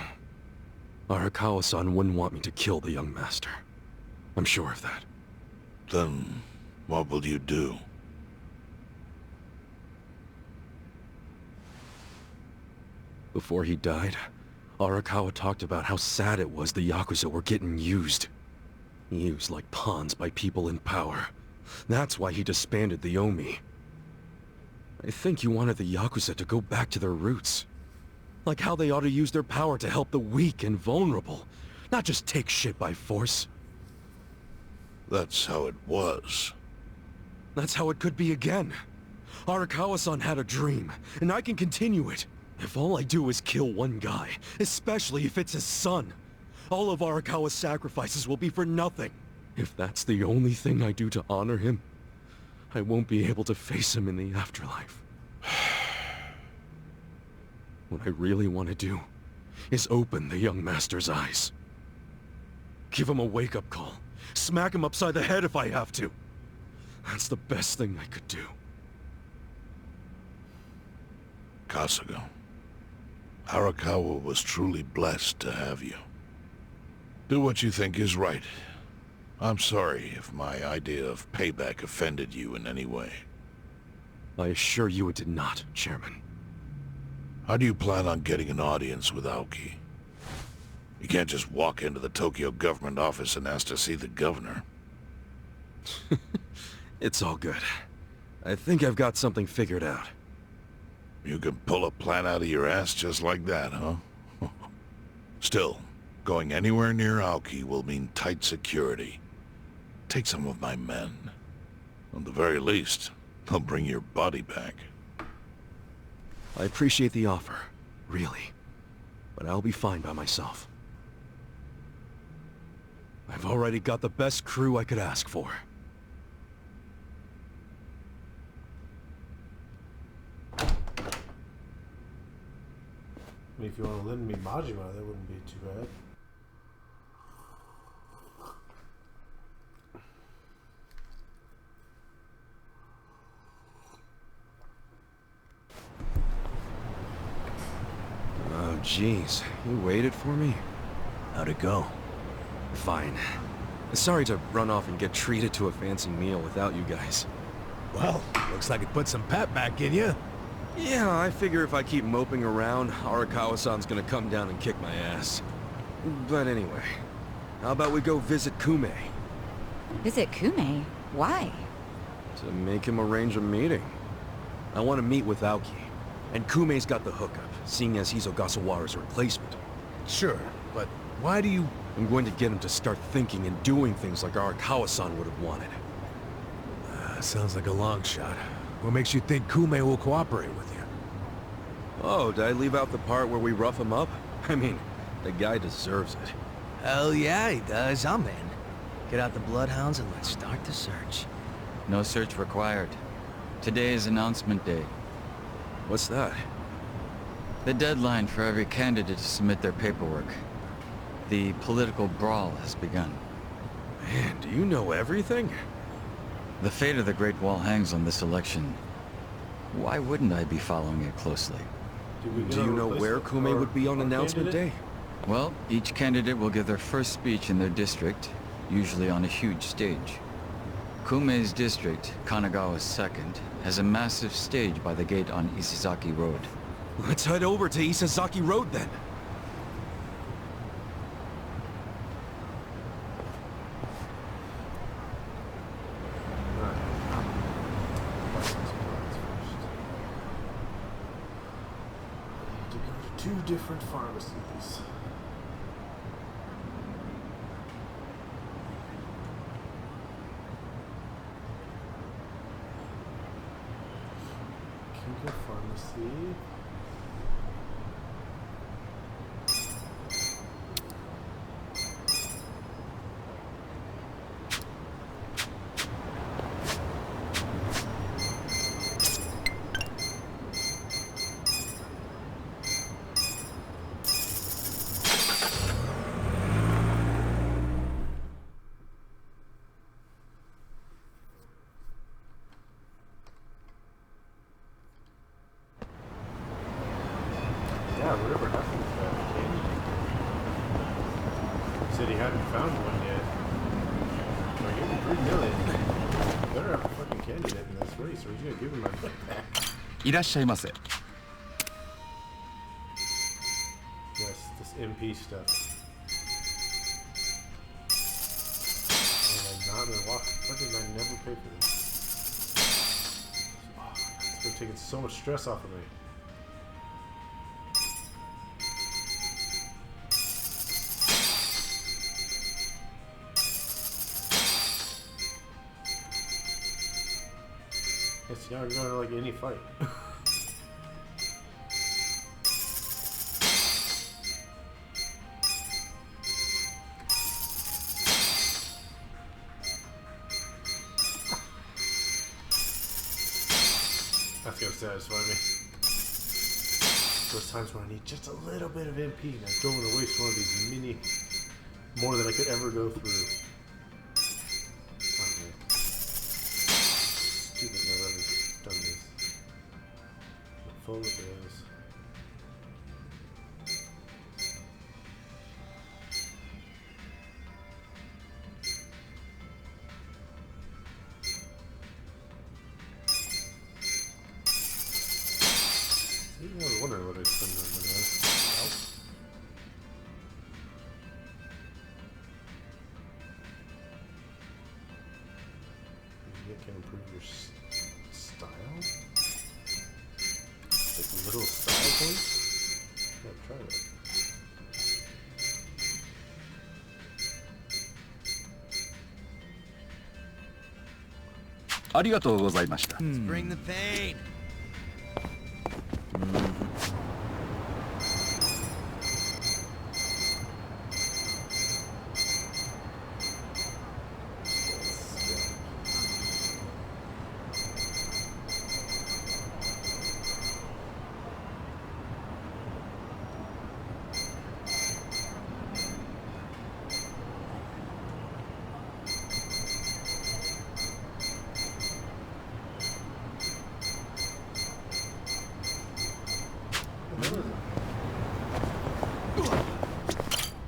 Arakawa-san wouldn't want me to kill the young master. I'm sure of that. Then, what will you do? Before he died, Arakawa talked about how sad it was the Yakuza were getting used. Used like pawns by people in power. That's why he disbanded the Omi. I think he wanted the Yakuza to go back to their roots. Like how they ought to use their power to help the weak and vulnerable, not just take shit by force. That's how it was. That's how it could be again. Arakawa-san had a dream, and I can continue it. If all I do is kill one guy, especially if it's his son, all of Arakawa's sacrifices will be for nothing. If that's the only thing I do to honor him, I won't be able to face him in the afterlife. What I really want to do is open the young master's eyes. Give him a wake-up call. Smack him upside the head if I have to. That's the best thing I could do. Kasuga, Arakawa was truly blessed to have you. Do what you think is right. I'm sorry if my idea of payback offended you in any way. I assure you it did not, Chairman. How do you plan on getting an audience with Aoki? You can't just walk into the Tokyo government office and ask to see the governor. It's all good. I think I've got something figured out. You can pull a plan out of your ass just like that, huh? Still, going anywhere near Aoki will mean tight security. Take some of my men. At the very least, they'll bring your body back. I appreciate the offer, really. But I'll be fine by myself. I've already got the best crew I could ask for. I mean, if you want to lend me Majima, that wouldn't be too bad. Oh, jeez. You waited for me? How'd it go? Fine. Sorry to run off and get treated to a fancy meal without you guys. Well, looks like it put some pep back in you. Yeah, I figure if I keep moping around, Arakawa-san's gonna come down and kick my ass. But anyway, how about we go visit Kume? Visit Kume? Why? To make him arrange a meeting. I want to meet with Aoki. And Kume's got the hookup, seeing as he's Ogasawara's replacement. Sure, but why do you... I'm going to get him to start thinking and doing things like Arakawa-san would have wanted. Sounds like a long shot. What makes you think Kume will cooperate with you? Oh, did I leave out the part where we rough him up? I mean, the guy deserves it. Hell yeah, he does. I'm in. Get out the bloodhounds and let's start the search. No search required. Today is announcement day. What's that? The deadline for every candidate to submit their paperwork. The political brawl has begun. Man, do you know everything? The fate of the Great Wall hangs on this election. Why wouldn't I be following it closely? Do you know where Kume would be on announcement day? Well, each candidate will give their first speech in their district, usually on a huge stage. Kume's district, Kanagawa's second, has a massive stage by the gate on Isizaki Road. Let's head over to Isizaki Road then. Two different pharmacies. Kinko Pharmacy. yeah, whatever happened to that candy? He said he hadn't found one yet. So I gave him 3 million. Better have a fucking candidate in this race, or he's gonna give him my money back. いらっしゃいませ。 Yes, this MP stuff. And I'm not gonna walk. Why did I never pay for this? Oh, it's been taking so much stress off of me. Yes, now I'm going to like any fight. That's gonna satisfy me. Those times when I need just a little bit of MP and I don't want to waste one of these mini more than I could ever go through. Oh man. Stupid never ever done this. I'm full of those. I was wondering what I'd spend my money on. You can improve your style? Like little style points? Yeah, try that. Let's bring the pain.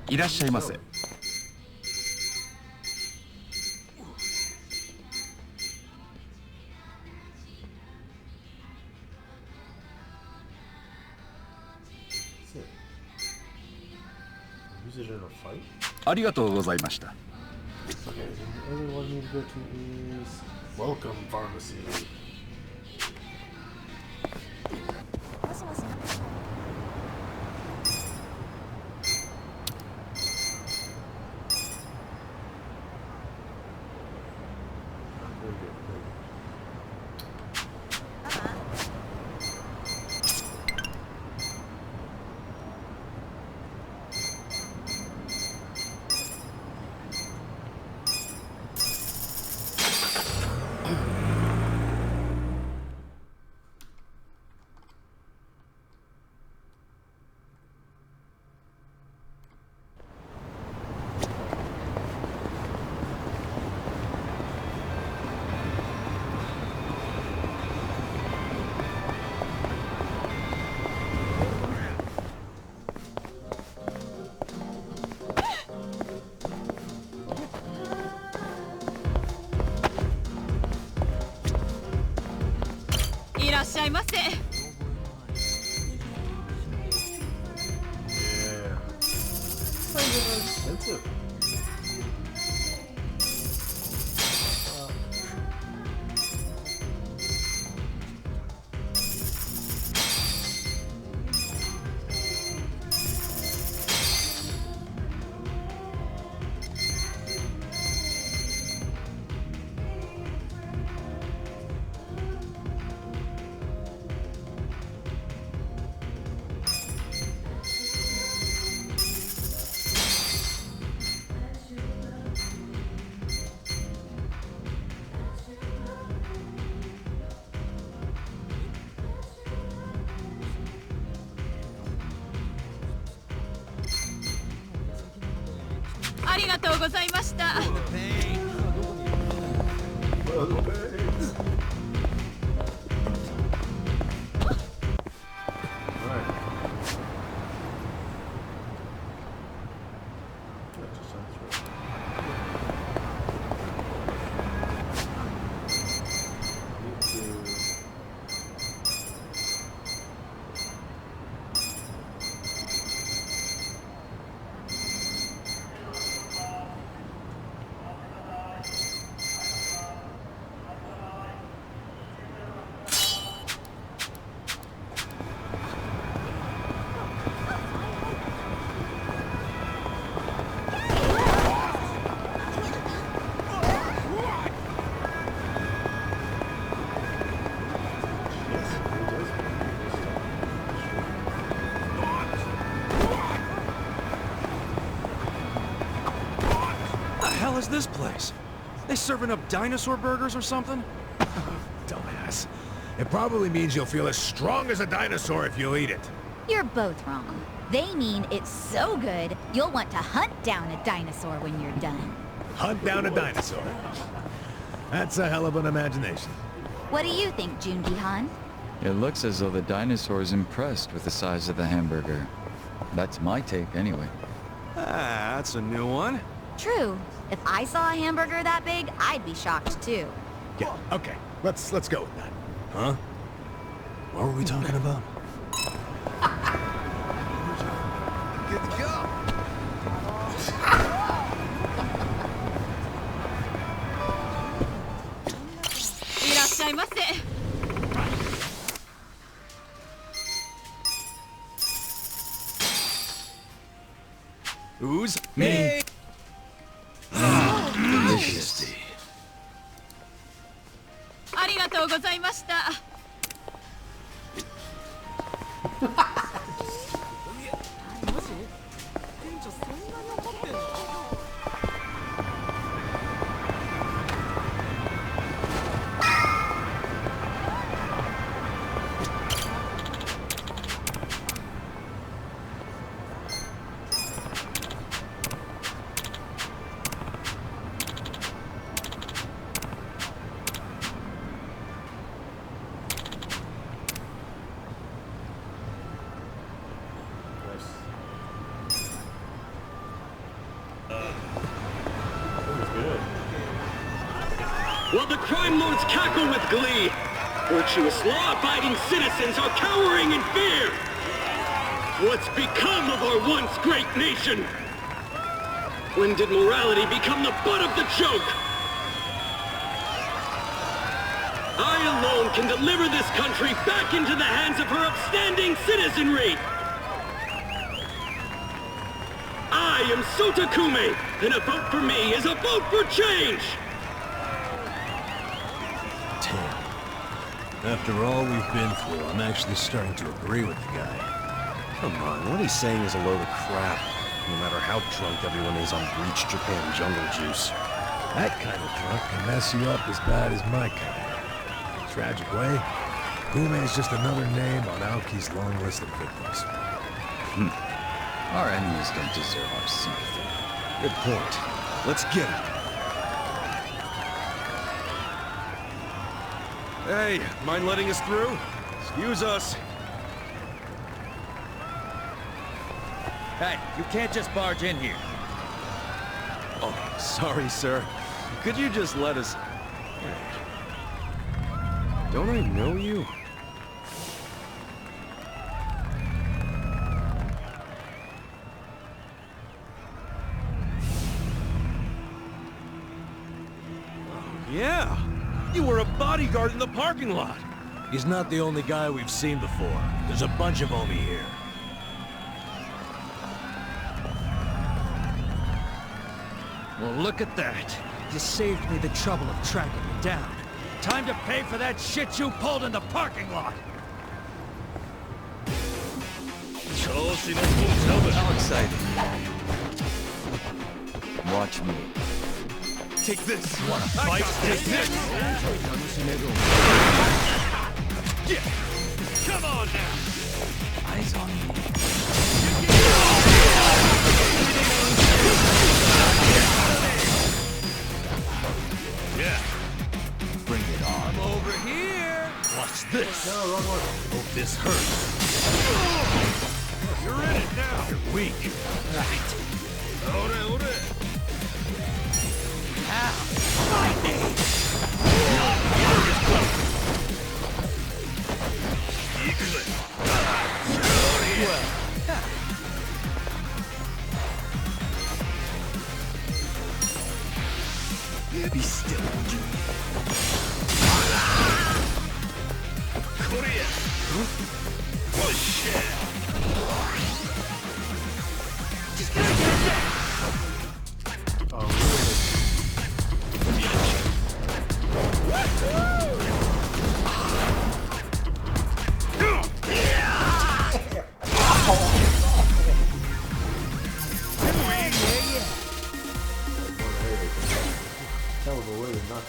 いらっしゃいませ。 Use it in a fight? ありがとうございました。 Okay, the other one we need to go to is Welcome Pharmacy. Very good, very good. Yeah. It's not even expensive. hell is this place? They serving up dinosaur burgers or something? Dumbass. It probably means you'll feel as strong as a dinosaur if you eat it. You're both wrong. They mean it's so good, you'll want to hunt down a dinosaur when you're done. Hunt down a dinosaur. That's a hell of an imagination. What do you think, Jungi-han? It looks as though the dinosaur is impressed with the size of the hamburger. That's my take, anyway. Ah, that's a new one. True. If I saw a hamburger that big, I'd be shocked too. Yeah, okay. Let's go with that. Huh? What were we talking about? Good to go. Who's me? Delicious. ありがとうございました。While the crime lords cackle with glee, virtuous law-abiding citizens are cowering in fear. What's become of our once great nation? When did morality become the butt of the joke? I alone can deliver this country back into the hands of her upstanding citizenry. I am Sota Kume, and a vote for me is a vote for change! After all we've been through, I'm actually starting to agree with the guy. Come on, what he's saying is a load of crap. No matter how drunk everyone is on bleached Japan jungle juice. That kind of drunk can mess you up as bad as my kind. In a tragic way, Kume is just another name on Aoki's long list of victims. Our enemies don't deserve our sympathy. Good point. Let's get him. Hey, mind letting us through? Excuse us. Hey, you can't just barge in here. Oh, sorry, sir. Could you just let us... Don't I know you? Yeah! You were a bodyguard in the parking lot! He's not the only guy we've seen before. There's a bunch of Omi here. Well, look at that. You saved me the trouble of tracking me down. Time to pay for that shit you pulled in the parking lot! How exciting. Watch me. Take this! Wanna fight? Take this! Yeah! Come on now! Eyes on me. Yeah. Bring it on. I'm over here! Watch this! No, wrong one. Hope this hurts. You're in it now! You're weak. Right. Ore, ore! Fight me! Be still, would you? Korea! Oh, shit! Just gonna get it.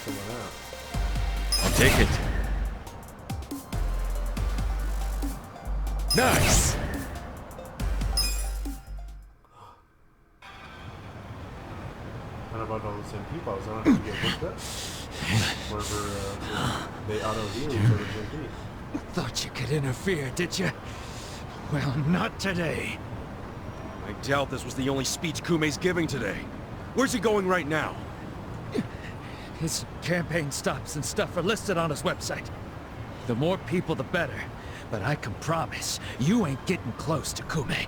someone out. I'll take it. Nice! Not about all the same people. I was on to get hooked up. Wherever they auto-heal each other's MP. Thought you could interfere, did you? Well, not today. I doubt this was the only speech Kume's giving today. Where's he going right now? His campaign stops and stuff are listed on his website. The more people, the better. But I can promise, you ain't getting close to Kume.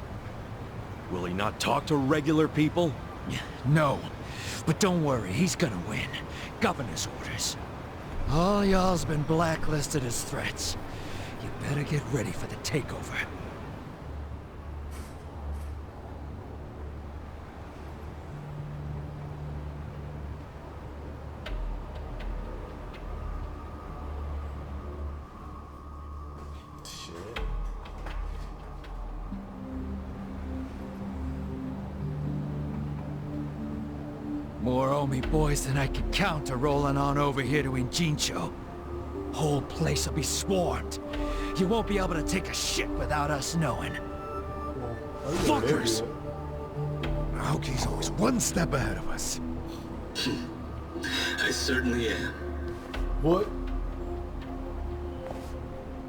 Will he not talk to regular people? No. But don't worry, he's gonna win. Governor's orders. All y'all's been blacklisted as threats. You better get ready for the takeover. More Omi boys than I can count are rolling on over here to Injincho. Whole place will be swarmed. You won't be able to take a shit without us knowing. Fuckers! Aoki's always one step ahead of us. I certainly am. What?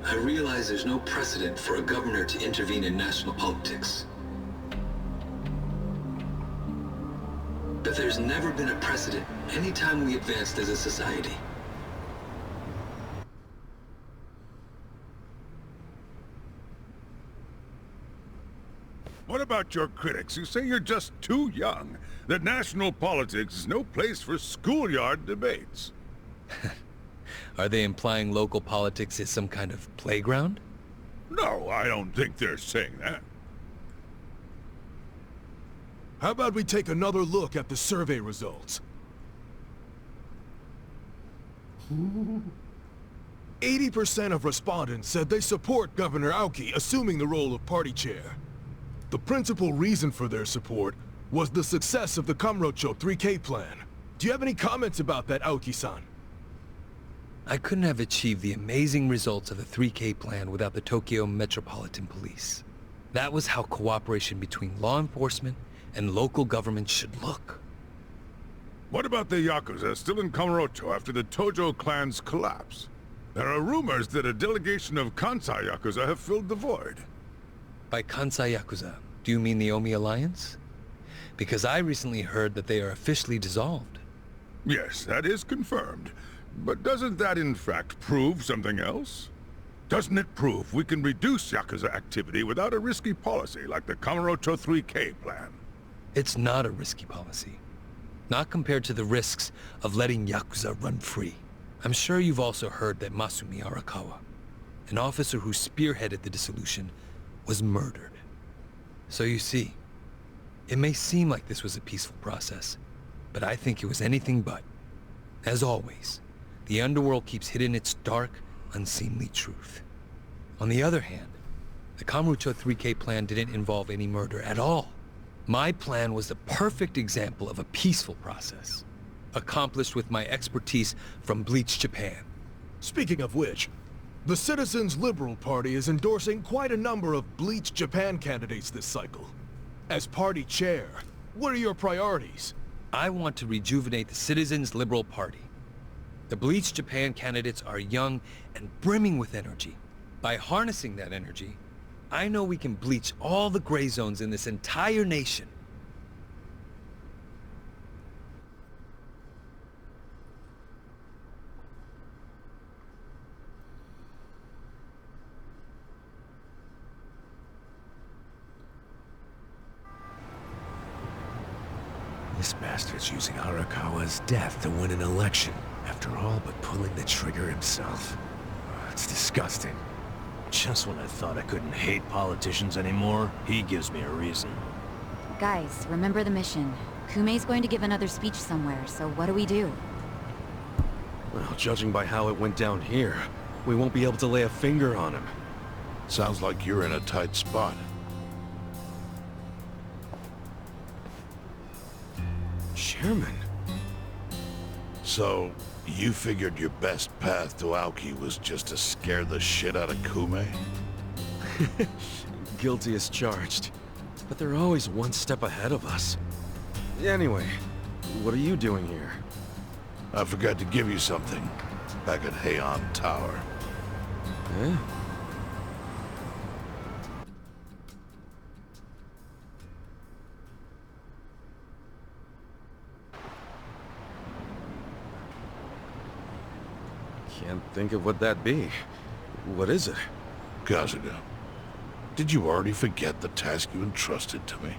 I realize there's no precedent for a governor to intervene in national politics. But there's never been a precedent anytime we advanced as a society. What about your critics who say you're just too young? That national politics is no place for schoolyard debates. Are they implying local politics is some kind of playground? No, I don't think they're saying that. How about we take another look at the survey results? 80% of respondents said they support Governor Aoki assuming the role of party chair. The principal reason for their support was the success of the Kamurocho 3K plan. Do you have any comments about that, Aoki-san? I couldn't have achieved the amazing results of the 3K plan without the Tokyo Metropolitan Police. That was how cooperation between law enforcement and local government should look. What about the Yakuza still in Kamurocho after the Tojo clan's collapse? There are rumors that a delegation of Kansai Yakuza have filled the void. By Kansai Yakuza, do you mean the Omi Alliance? Because I recently heard that they are officially dissolved. Yes, that is confirmed. But doesn't that in fact prove something else? Doesn't it prove we can reduce Yakuza activity without a risky policy like the Kamurocho 3K plan? It's not a risky policy. Not compared to the risks of letting Yakuza run free. I'm sure you've also heard that Masumi Arakawa, an officer who spearheaded the dissolution, was murdered. So you see, it may seem like this was a peaceful process, but I think it was anything but. As always, the underworld keeps hidden its dark, unseemly truth. On the other hand, the Kamurocho 3K plan didn't involve any murder at all. My plan was the perfect example of a peaceful process, accomplished with my expertise from Bleach Japan. Speaking of which, the Citizens Liberal Party is endorsing quite a number of Bleach Japan candidates this cycle. As party chair, what are your priorities? I want to rejuvenate the Citizens Liberal Party. The Bleach Japan candidates are young and brimming with energy. By harnessing that energy, I know we can bleach all the gray zones in this entire nation. This bastard's using Arakawa's death to win an election, after all but pulling the trigger himself. It's disgusting. Just when I thought I couldn't hate politicians anymore, he gives me a reason. Guys, remember the mission. Kume's going to give another speech somewhere, so what do we do? Well, judging by how it went down here, we won't be able to lay a finger on him. Sounds like you're in a tight spot. Chairman. So, You figured your best path to Aoki was just to scare the shit out of Kume? Guilty as charged. But they're always one step ahead of us. Anyway, what are you doing here? I forgot to give you something back at Heian Tower. Eh? Can't think of what that'd be. What is it? Kasuga, did you already forget the task you entrusted to me?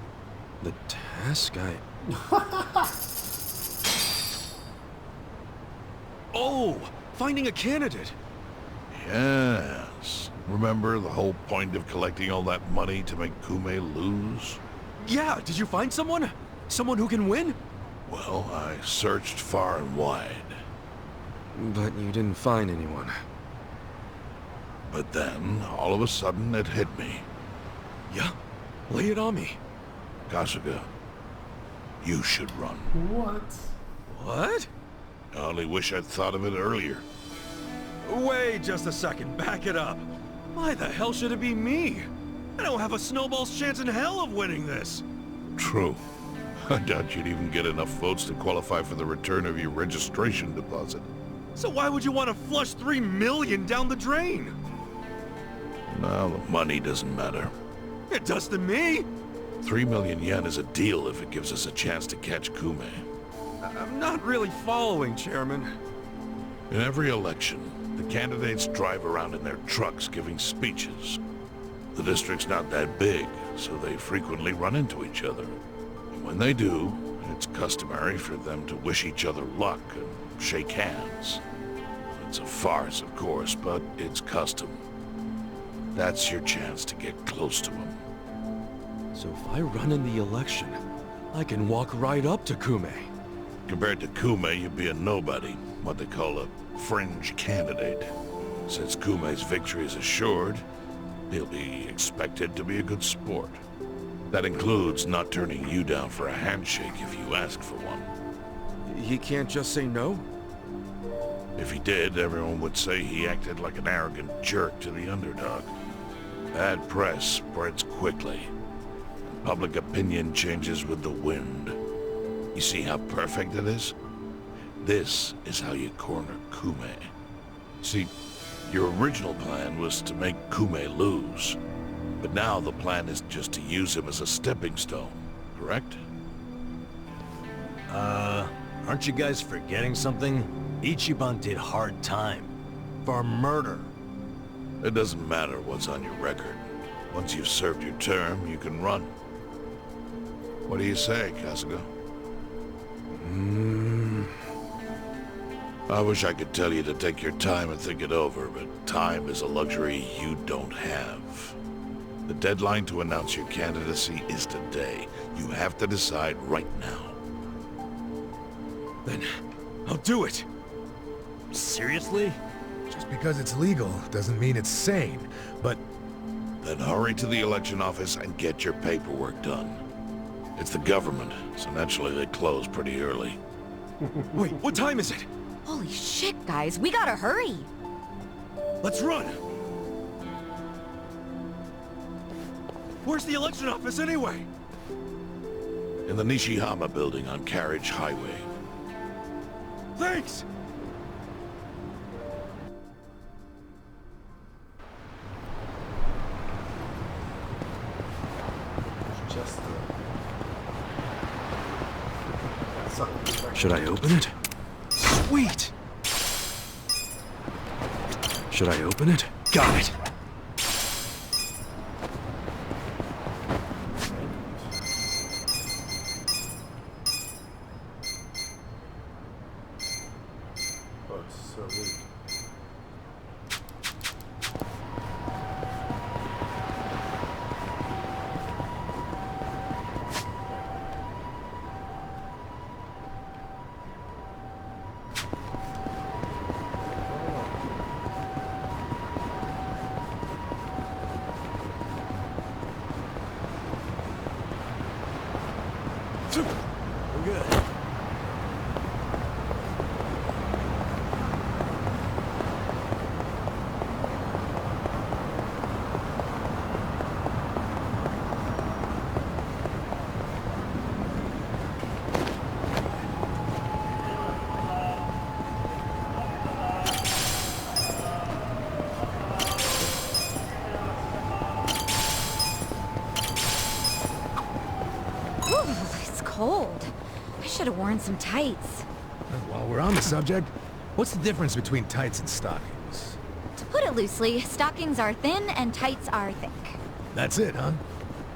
The task Oh! Finding a candidate! Yes. Remember the whole point of collecting all that money to make Kume lose? Yeah, did you find someone? Someone who can win? Well, I searched far and wide. But you didn't find anyone. But then, all of a sudden, it hit me. Yeah? Lay it on me. Kasuga, you should run. What? What? I only wish I'd thought of it earlier. Wait just a second, back it up. Why the hell should it be me? I don't have a snowball's chance in hell of winning this. True. I doubt you'd even get enough votes to qualify for the return of your registration deposit. So why would you want to flush 3 million down the drain? Well, the money doesn't matter. It does to me. 3 million yen is a deal if it gives us a chance to catch Kume. I'm not really following, Chairman. In every election, the candidates drive around in their trucks giving speeches. The district's not that big, so they frequently run into each other. And when they do, it's customary for them to wish each other luck and shake hands. It's a farce, of course, but it's custom. That's your chance to get close to them. So if I run in the election, I can walk right up to Kume. Compared to Kume, you'd be a nobody, what they call a fringe candidate. Since Kume's victory is assured, he'll be expected to be a good sport. That includes not turning you down for a handshake if you ask for one. He can't just say no? If he did, everyone would say he acted like an arrogant jerk to the underdog. Bad press spreads quickly. Public opinion changes with the wind. You see how perfect it is? This is how you corner Kume. See, your original plan was to make Kume lose. But now the plan is just to use him as a stepping stone, correct? Aren't you guys forgetting something? Ichiban did hard time. For murder. It doesn't matter what's on your record. Once you've served your term, you can run. What do you say, Kasuga? I wish I could tell you to take your time and think it over, but time is a luxury you don't have. The deadline to announce your candidacy is today. You have to decide right now. Then, I'll do it. Seriously? Just because it's legal doesn't mean it's sane, but... Then hurry to the election office and get your paperwork done. It's the government, so naturally they close pretty early. Wait, what time is it? Holy shit, guys, we gotta hurry. Let's run! Where's the election office anyway? In the Nishihama building on Carriage Highway. Thanks! Should I open it? Sweet! Should I open it? Got it! Oh, it's so weak. We're good. Ooh, it's cold. I should have worn some tights. While we're on the subject, what's the difference between tights and stockings? To put it loosely, stockings are thin and tights are thick. That's it, huh?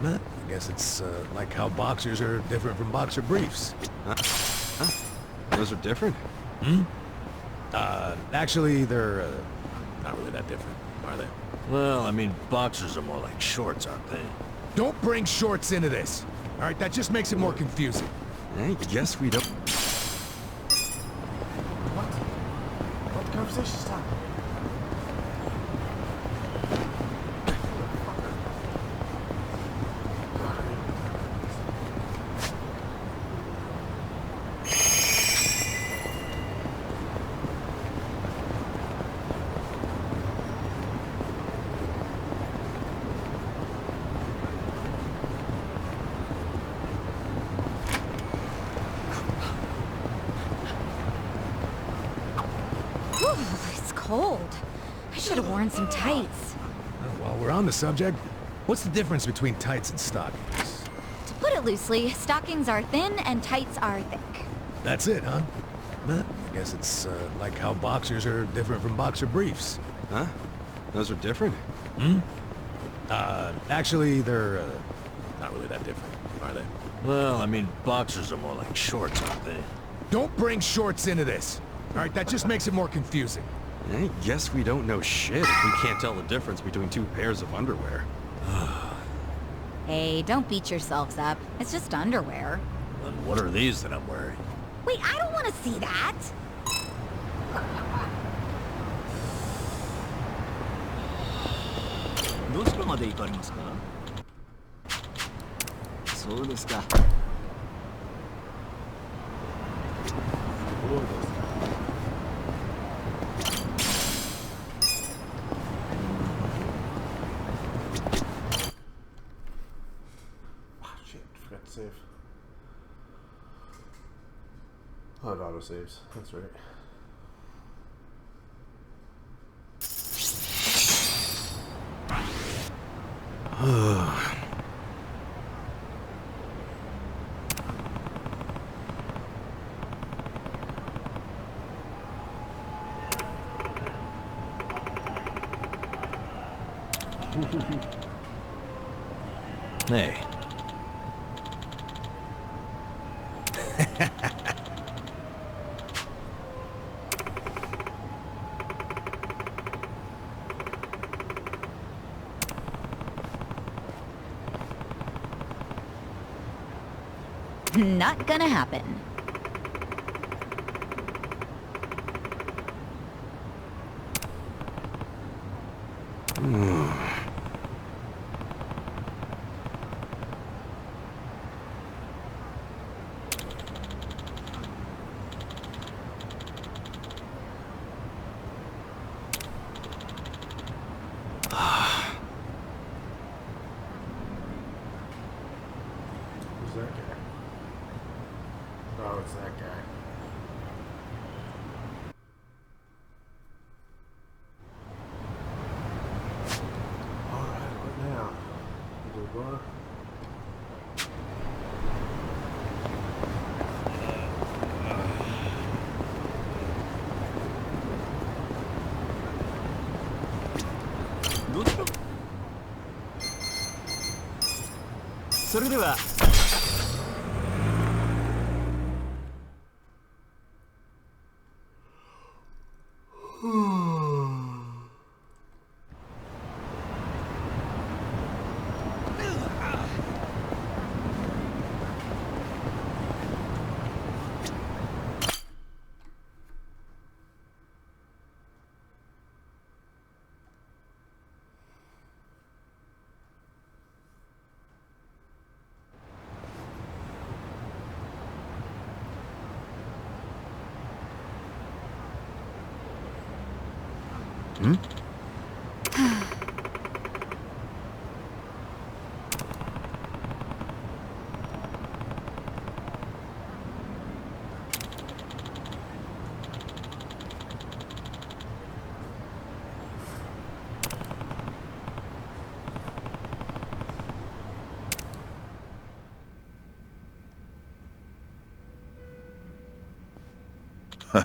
I guess it's like how boxers are different from boxer briefs. Huh? Those are different? Hmm? Actually, they're not really that different, are they? Well, I mean, boxers are more like shorts, aren't they? Don't bring shorts into this. All right, that just makes it more confusing. I guess we don't... What conversation stop? It's cold. I should have worn some tights. While we're on the subject, what's the difference between tights and stockings? To put it loosely, stockings are thin and tights are thick. That's it, huh? I guess it's like how boxers are different from boxer briefs. Huh? Those are different? Hmm? Actually, they're not really that different, are they? Well, I mean, boxers are more like shorts, aren't they? Don't bring shorts into this. All right, that just makes it more confusing. I guess we don't know shit if we can't tell the difference between two pairs of underwear. Hey, don't beat yourselves up. It's just underwear. Then what are these that I'm wearing? Wait, I don't want to see that. どちらまで行かれますか？そうですか。Shit, forgot to save. Oh, it auto saves. That's right. Hey. Not gonna happen. Who's that guy? Oh, it's that guy. Alright, what now? Do we go? Hmm? This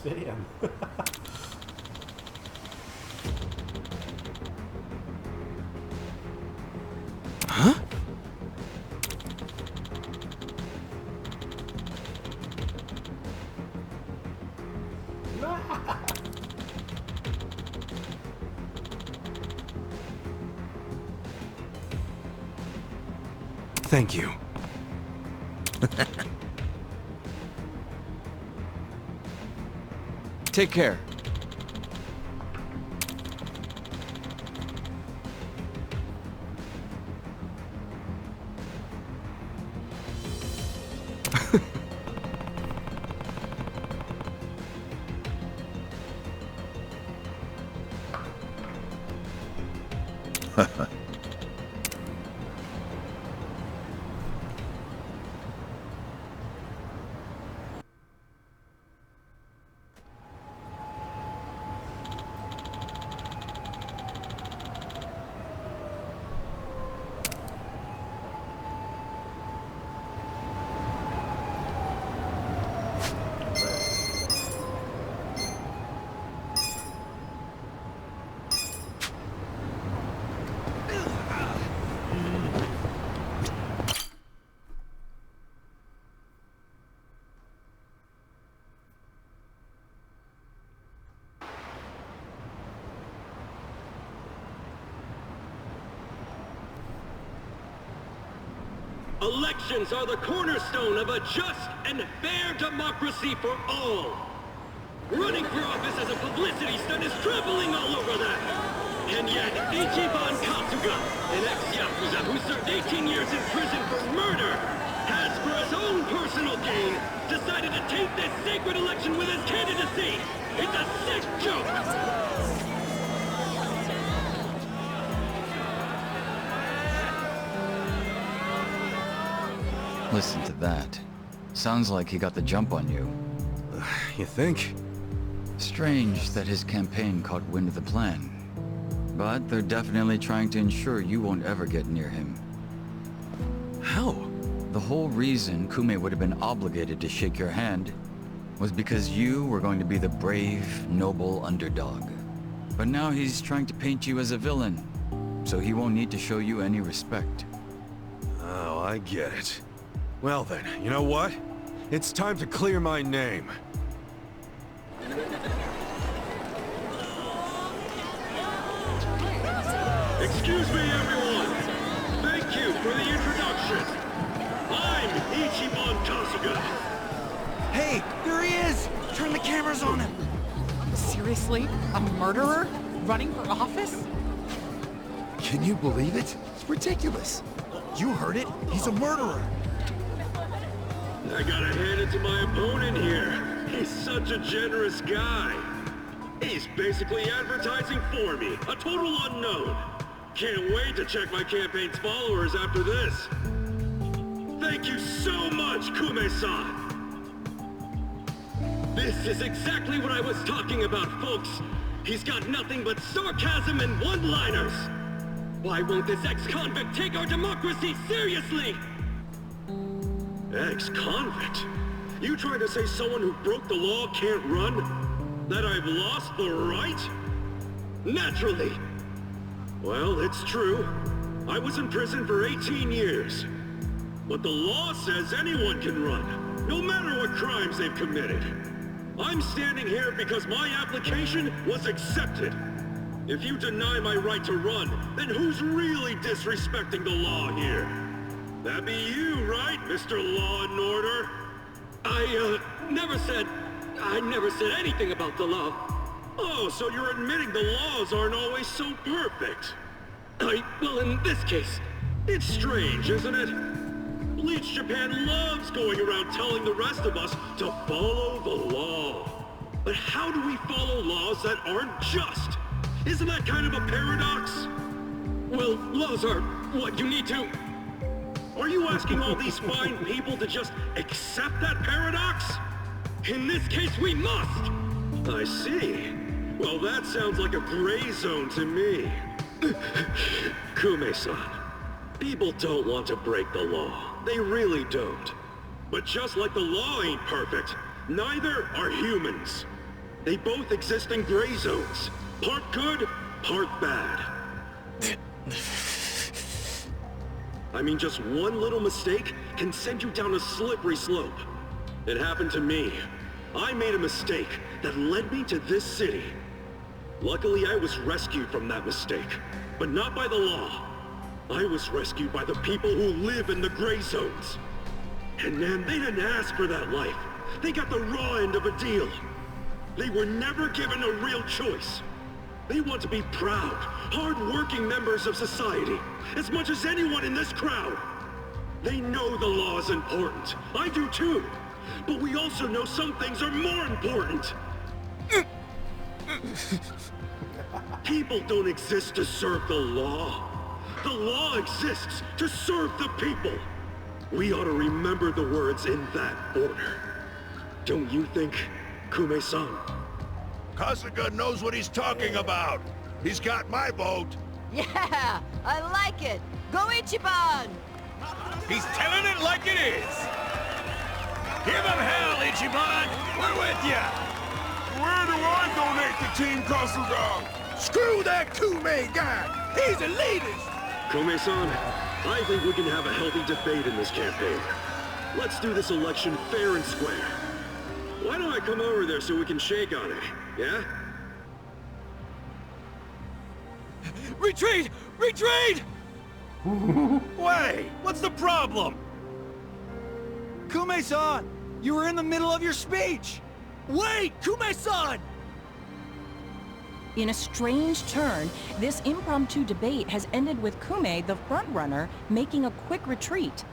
video. Huh? Thank you. Take care. Elections are the cornerstone of a just and fair democracy for all. Running for office as a publicity stunt is troubling all over that. And yet, Ichiban Kasuga, an ex-Yakuza who served 18 years in prison for murder, has, for his own personal gain, decided to taint this sacred election with his candidacy. It's a sick joke! Listen to that. Sounds like he got the jump on you. You think? Strange that his campaign caught wind of the plan. But they're definitely trying to ensure you won't ever get near him. How? The whole reason Kume would have been obligated to shake your hand was because you were going to be the brave, noble underdog. But now he's trying to paint you as a villain, so he won't need to show you any respect. Oh, I get it. Well then, you know what? It's time to clear my name. Excuse me, everyone. Thank you for the introduction. I'm Ichiban Kasuga. Hey, there he is! Turn the cameras on him! Seriously? A murderer? Running for office? Can you believe it? It's ridiculous. You heard it. He's a murderer. I gotta hand it to my opponent here. He's such a generous guy. He's basically advertising for me, a total unknown. Can't wait to check my campaign's followers after this. Thank you so much, Kume-san. This is exactly what I was talking about, folks. He's got nothing but sarcasm and one-liners. Why won't this ex-convict take our democracy seriously? Ex-convict? You trying to say someone who broke the law can't run? That I've lost the right? Naturally. Well, it's true. I was in prison for 18 years. But the law says anyone can run, no matter what crimes they've committed. I'm standing here because my application was accepted. If you deny my right to run, then who's really disrespecting the law here? That'd be you, right, Mr. Law and Order? I never said anything about the law. Oh, so you're admitting the laws aren't always so perfect. Well, in this case, it's strange, isn't it? Bleach Japan loves going around telling the rest of us to follow the law. But how do we follow laws that aren't just? Isn't that kind of a paradox? Well, laws are what you need to... Are you asking all these fine people to just accept that paradox? In this case, we must! I see. Well, that sounds like a gray zone to me. Kume-san, people don't want to break the law. They really don't. But just like the law ain't perfect, neither are humans. They both exist in gray zones. Part good, part bad. I mean, just one little mistake can send you down a slippery slope. It happened to me. I made a mistake that led me to this city. Luckily, I was rescued from that mistake, but not by the law. I was rescued by the people who live in the gray zones. And man, they didn't ask for that life. They got the raw end of a deal. They were never given a real choice. They want to be proud, hard-working members of society, as much as anyone in this crowd. They know the law is important. I do too. But we also know some things are more important. People don't exist to serve the law. The law exists to serve the people. We ought to remember the words in that order. Don't you think, Kume-san? Kasuga knows what he's talking about. He's got my vote. Yeah, I like it. Go Ichiban! He's telling it like it is. Give him hell, Ichiban. We're with ya. Where do I donate to Team Kasuga? Screw that Kume guy. He's the elitist. Kume-san, I think we can have a healthy debate in this campaign. Let's do this election fair and square. Why don't I come over there so we can shake on it, yeah? Retreat! Retreat! Wait, what's the problem? Kume-san, you were in the middle of your speech. Wait, Kume-san! In a strange turn, this impromptu debate has ended with Kume, the frontrunner, making a quick retreat.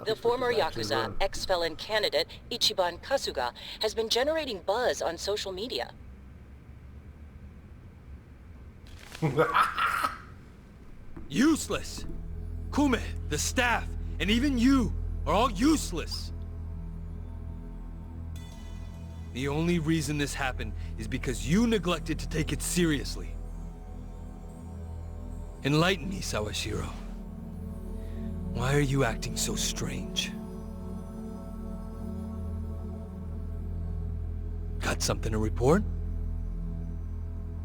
The former Yakuza ex-felon candidate, Ichiban Kasuga, has been generating buzz on social media. Useless! Kume, the staff, and even you are all useless. The only reason this happened is because you neglected to take it seriously. Enlighten me, Sawashiro. Why are you acting so strange? Got something to report?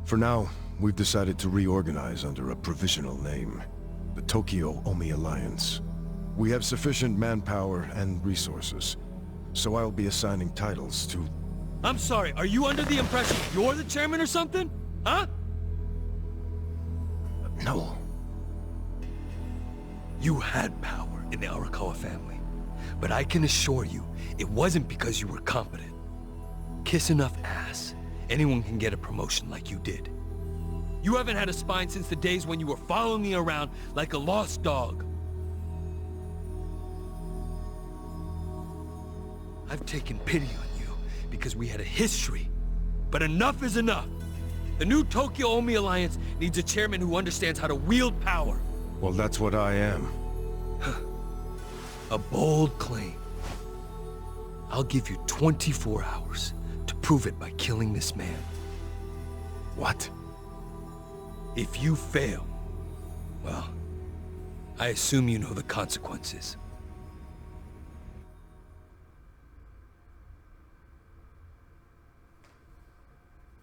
For now, we've decided to reorganize under a provisional name. The Tokyo Omi Alliance. We have sufficient manpower and resources, so I'll be assigning titles to... I'm sorry, are you under the impression you're the chairman or something? Huh? No. You had power in the Arakawa family, but I can assure you, it wasn't because you were competent. Kiss enough ass, anyone can get a promotion like you did. You haven't had a spine since the days when you were following me around like a lost dog. I've taken pity on you because we had a history, but enough is enough. The new Tokyo Omi Alliance needs a chairman who understands how to wield power. Well, that's what I am. A bold claim. I'll give you 24 hours to prove it by killing this man. What? If you fail, well, I assume you know the consequences.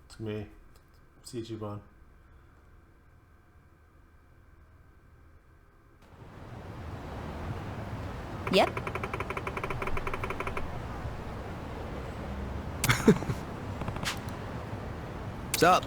It's me. It's Ichiban. Yep. What's up?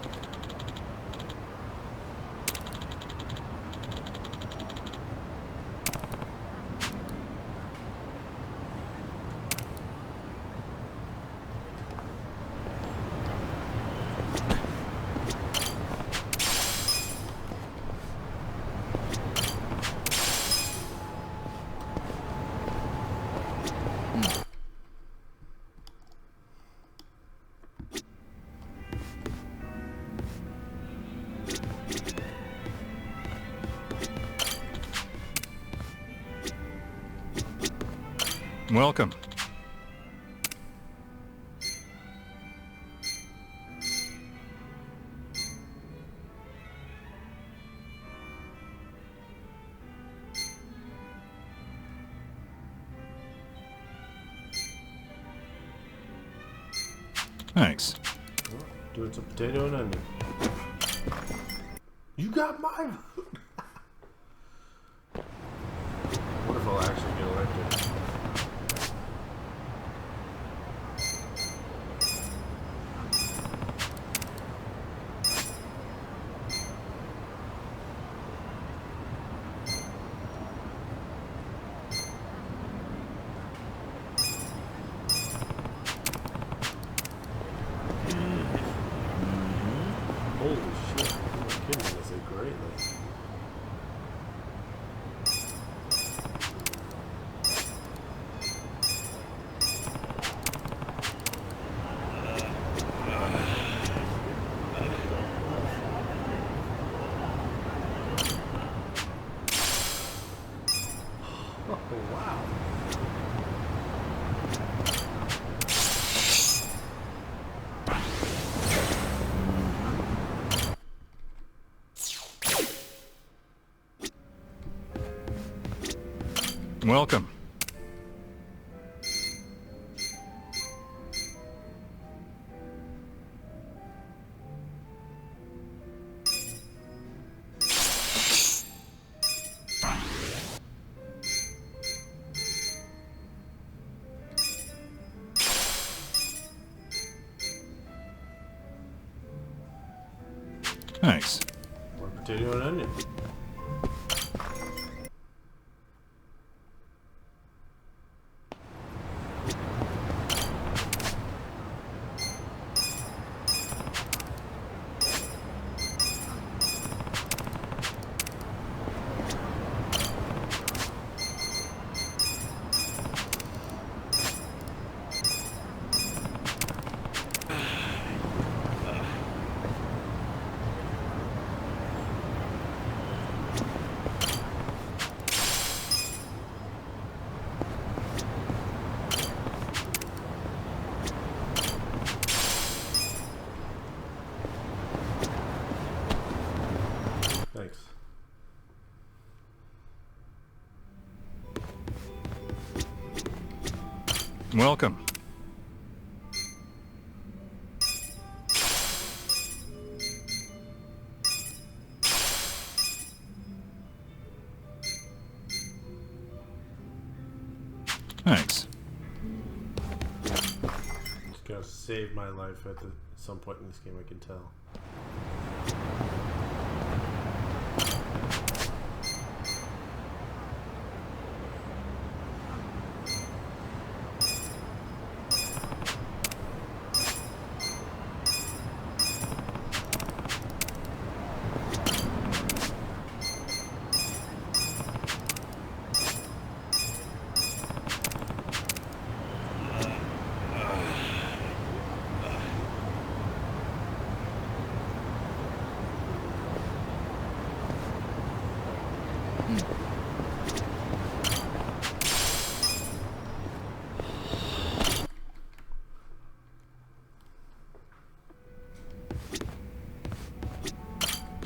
Welcome. Thanks. Oh, doing some potato and onion. You got my vote. What if I'll actually get elected? Holy shit. Oh my goodness, that's a great list. Oh, wow. Welcome. Thanks. More potato and onion. Thanks. Welcome. Thanks. It's gonna save my life at some point in this game, I can tell.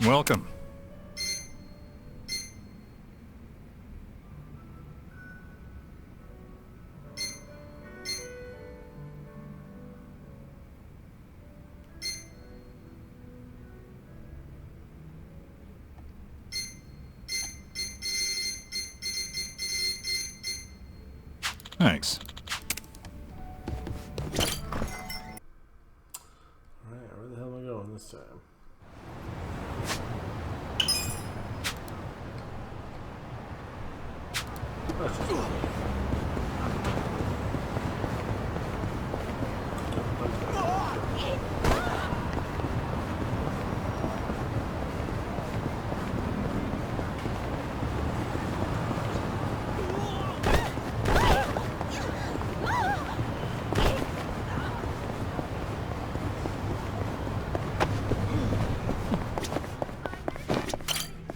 Welcome. Thanks. Alright, where the hell am I going this time? Let's just go.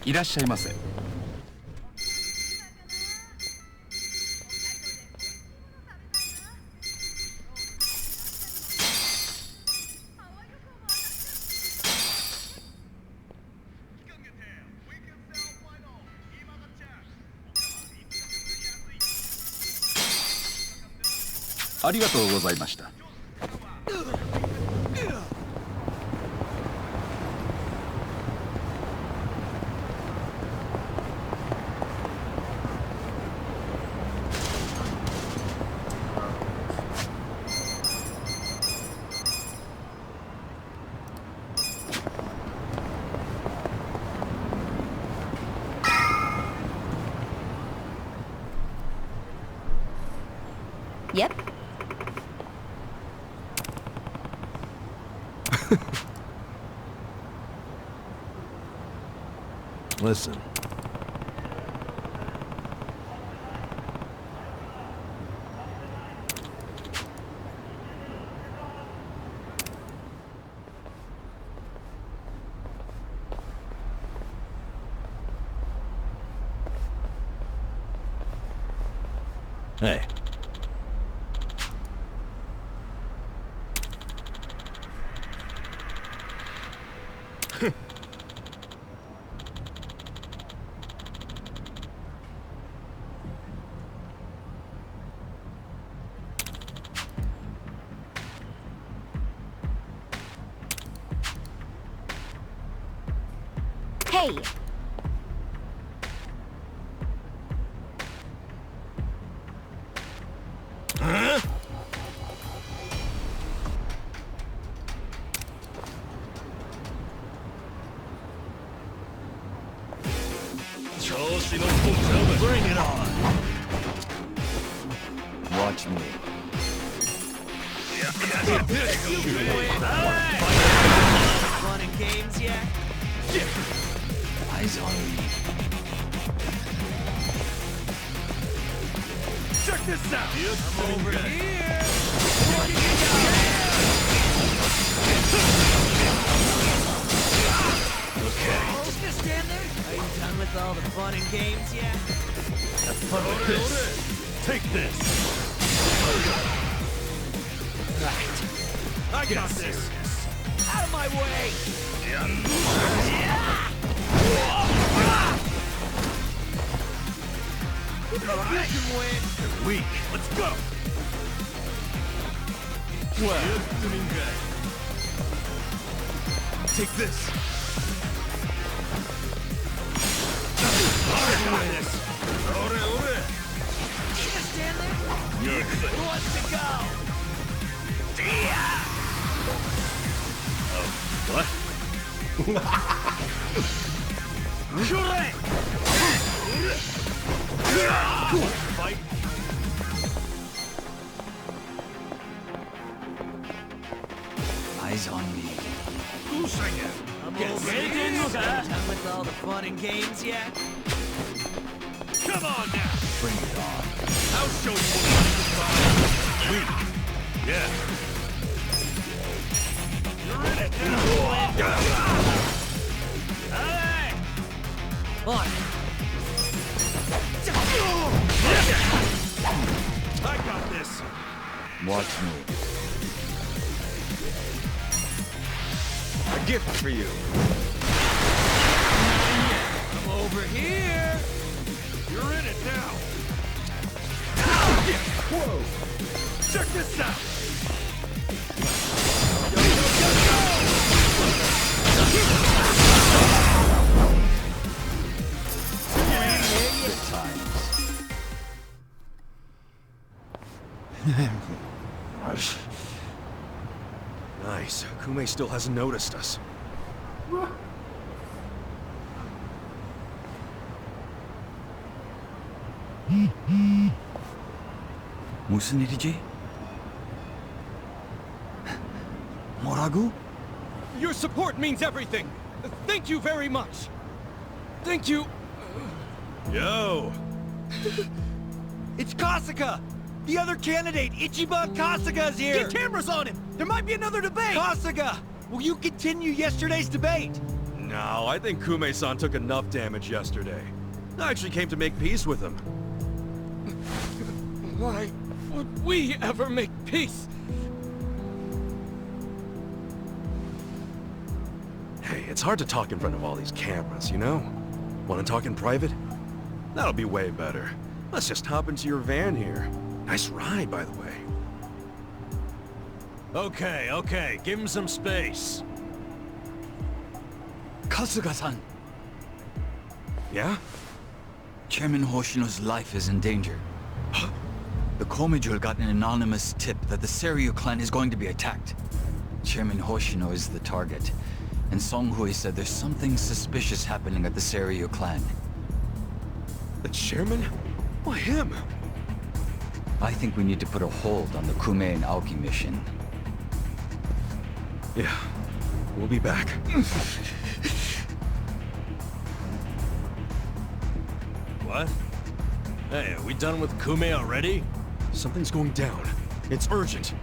いらっしゃいませ。ありがとうございました。Yep. Listen. Hey. Hey! Huh? Bring it on! Watch me. Fun and games yet? Eyes on me. Check this out! I'm over here! Okay. Just stand there? Are you done with all the fun and games yet? Have fun with this. Take this. Right. I got this. Out of my way! You can win. You're weak. Let's go! Well, take this. Just stand there? Who wants to go? What? Fight. Eyes on me. I'm over here. Done with all the fun and games yet? Come on now. Bring it on. I'll show you what I'm weak. Yeah. You're in it now. Hey! On. I got this. Watch me. A gift for you. I'm over here. You're in it now. Whoa! Check this out. Good times. Nice. Kume still hasn't noticed us. 무슨 일이지? 뭐라고? Your support means everything. Thank you very much. Thank you. Yo! It's Kasuga! The other candidate, Ichiban Kasuga, is here! Get cameras on him! There might be another debate! Kasuga! Will you continue yesterday's debate? No, I think Kume-san took enough damage yesterday. I actually came to make peace with him. Why would we ever make peace? Hey, it's hard to talk in front of all these cameras, you know? Want to talk in private? That'll be way better. Let's just hop into your van here. Nice ride, by the way. Okay. Give him some space. Kasuga-san. Yeah? Chairman Hoshino's life is in danger. The Komijul got an anonymous tip that the Seiryu clan is going to be attacked. Chairman Hoshino is the target, and Songhui said there's something suspicious happening at the Seiryu clan. The chairman? Why him? I think we need to put a hold on the Kume and Aoki mission. Yeah, we'll be back. What? Hey, are we done with Kume already? Something's going down. It's urgent.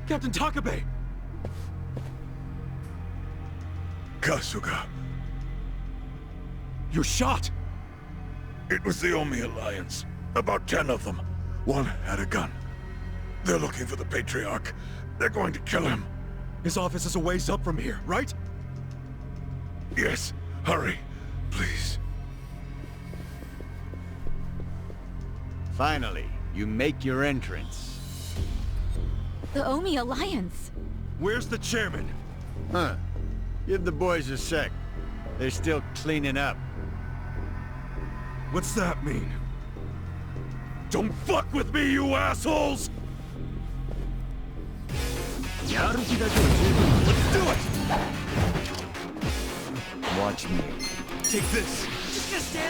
Captain Takabe! Kasuga. You're shot! It was the Omi Alliance. About 10 of them. One had a gun. They're looking for the Patriarch. They're going to kill him. His office is a ways up from here, right? Yes. Hurry, please. Finally, you make your entrance. The Omi Alliance. Where's the chairman? Huh. Give the boys a sec. They're still cleaning up. What's that mean? Don't fuck with me, you assholes! Let's do it! Watch me. Take this!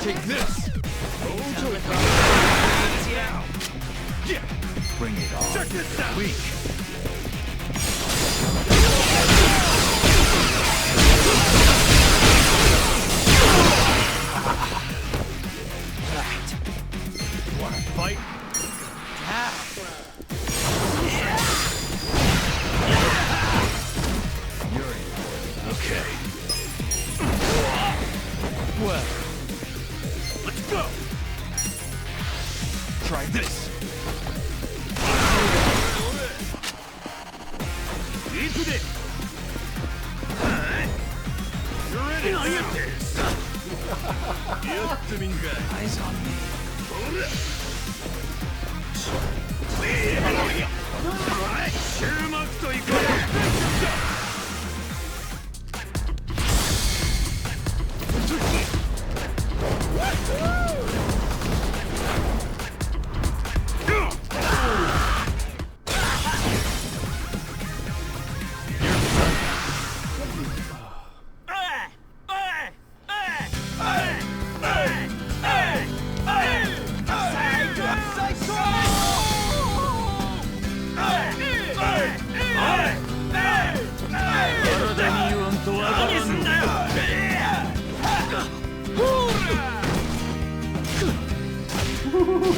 Take this! Yeah! Bring it on. Check this out! Weak. You wanna fight? You're in. Okay. Well, let's go! Try this! You're in it! Eyes on me.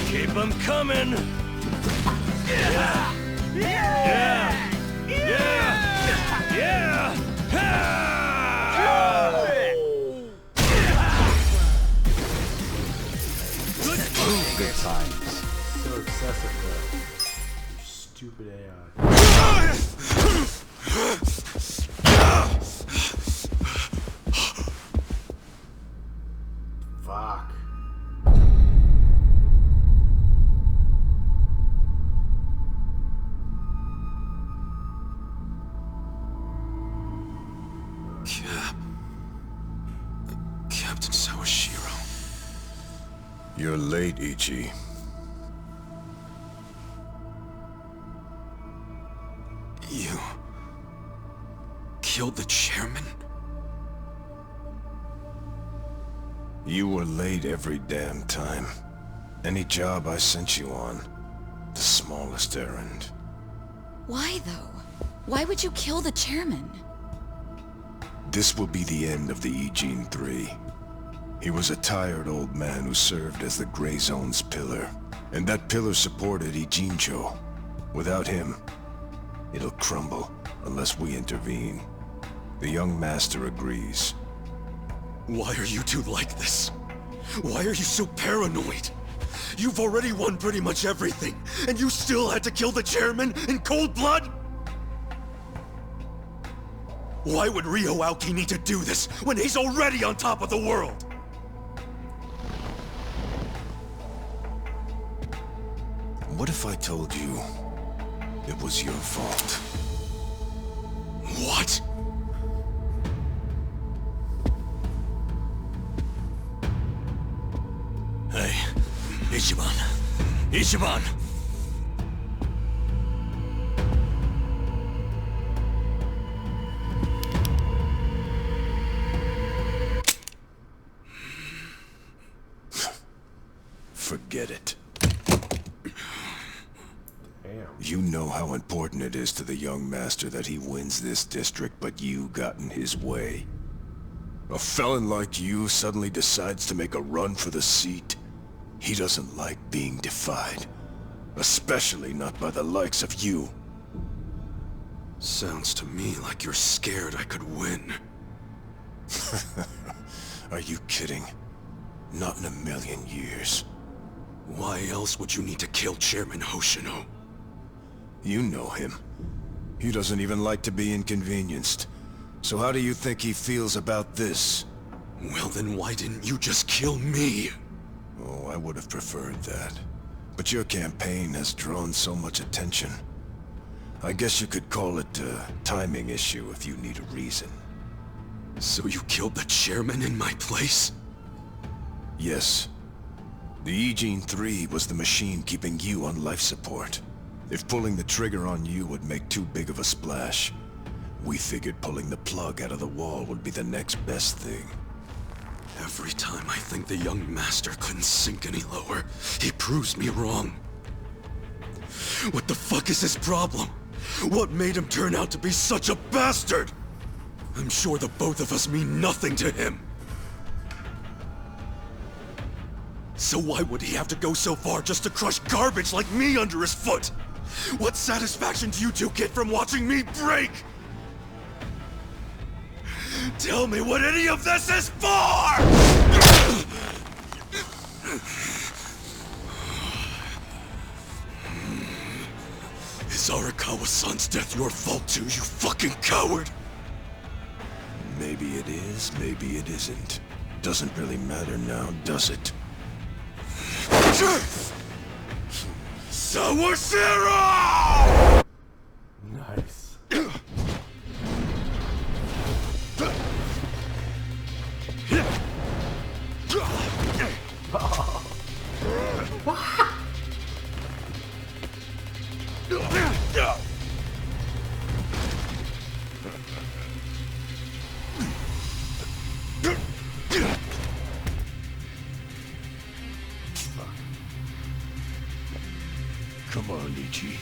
Keep them coming! Yeah! Yeah! Yeah! Yeah! Good times. So excessive, though. You stupid AI. Fuck. Captain Sawashiro. You're late, Ichi. You killed the chairman? You were late every damn time. Any job I sent you on, the smallest errand. Why, though? Why would you kill the chairman? This will be the end of the E-Gene 3. He was a tired old man who served as the Gray Zone's pillar. And that pillar supported Ijincho. Without him, it'll crumble unless we intervene. The young master agrees. Why are you two like this? Why are you so paranoid? You've already won pretty much everything, and you still had to kill the chairman in cold blood? Why would Ryo Aoki need to do this when he's already on top of the world? What if I told you it was your fault? What? Hey, Ichiban. Ichiban! Forget it. Damn. You know how important it is to the young master that he wins this district, but you got in his way. A felon like you suddenly decides to make a run for the seat. He doesn't like being defied. Especially not by the likes of you. Sounds to me like you're scared I could win. Are you kidding? Not in a million years. Why else would you need to kill Chairman Hoshino? You know him. He doesn't even like to be inconvenienced. So how do you think he feels about this? Well then why didn't you just kill me? Oh, I would have preferred that. But your campaign has drawn so much attention. I guess you could call it a timing issue if you need a reason. So you killed the chairman in my place? Yes. The E-Gene 3 was the machine keeping you on life support. If pulling the trigger on you would make too big of a splash, we figured pulling the plug out of the wall would be the next best thing. Every time I think the young master couldn't sink any lower, he proves me wrong. What the fuck is his problem? What made him turn out to be such a bastard? I'm sure the both of us mean nothing to him. So why would he have to go so far just to crush garbage like me under his foot? What satisfaction do you two get from watching me break? Tell me what any of this is for! Is Arakawa-san's death your fault too, you fucking coward? Maybe it is, maybe it isn't. Doesn't really matter now, does it? Sawashiro! Nice. Come on, Ichi.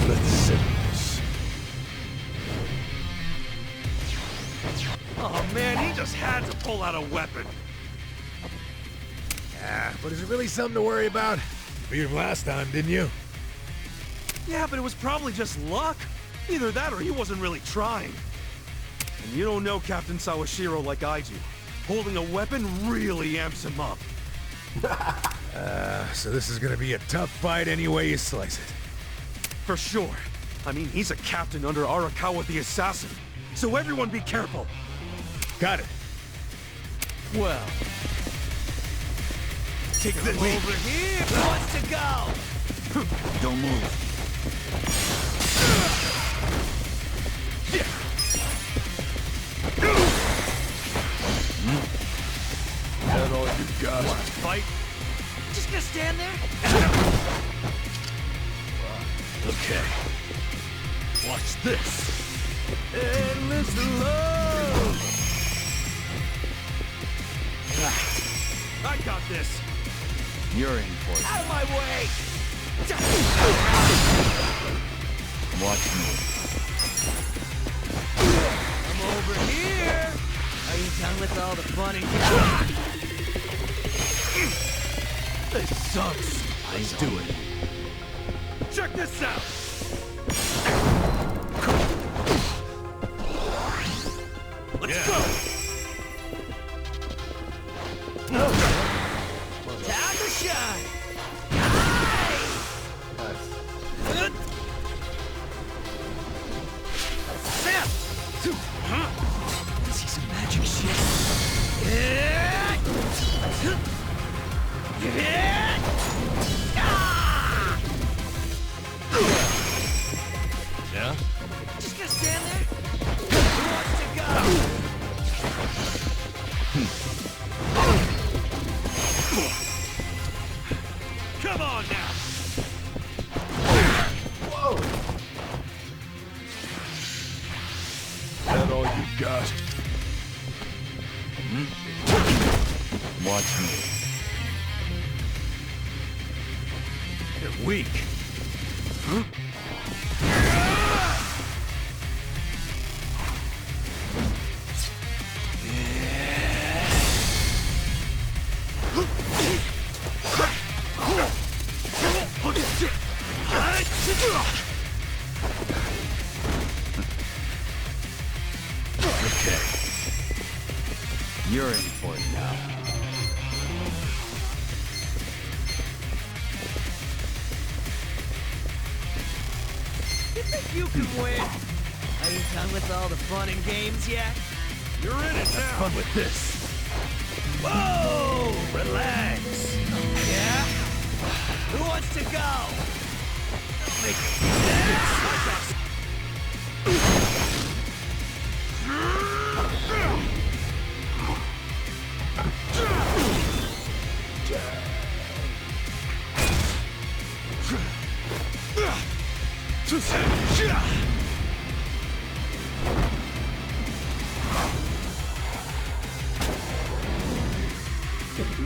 Let's settle this. Oh man, he just had to pull out a weapon. Yeah, but is it really something to worry about? You beat him last time, didn't you? Yeah, but it was probably just luck. Either that or he wasn't really trying. And you don't know Captain Sawashiro like I do. Holding a weapon really amps him up. So this is gonna be a tough fight any way you slice it. For sure. I mean, he's a captain under Arakawa the Assassin. So everyone be careful. Got it. Well. Take this over here. Who wants to go? Don't move. That all you got? Want to fight? Just gonna stand there? Okay. Watch this. Endless love! I got this. You're in for it. Out of my way! Watch me. I'm over here! Are you done with all the fun and games? This sucks. Let's do it. Check this out! Let's go! Time to shine! Sam! See some magic shit. Yeah? Just gonna stand there? Who wants to go? Come on now! Whoa! That all you got? Watch me. You're weak. Huh? Okay. You're in for it now. You think you can win? Are you done with all the fun and games yet? You're in it now. Fun with this. Whoa! Relax. Yeah? Who wants to go? Don't make it.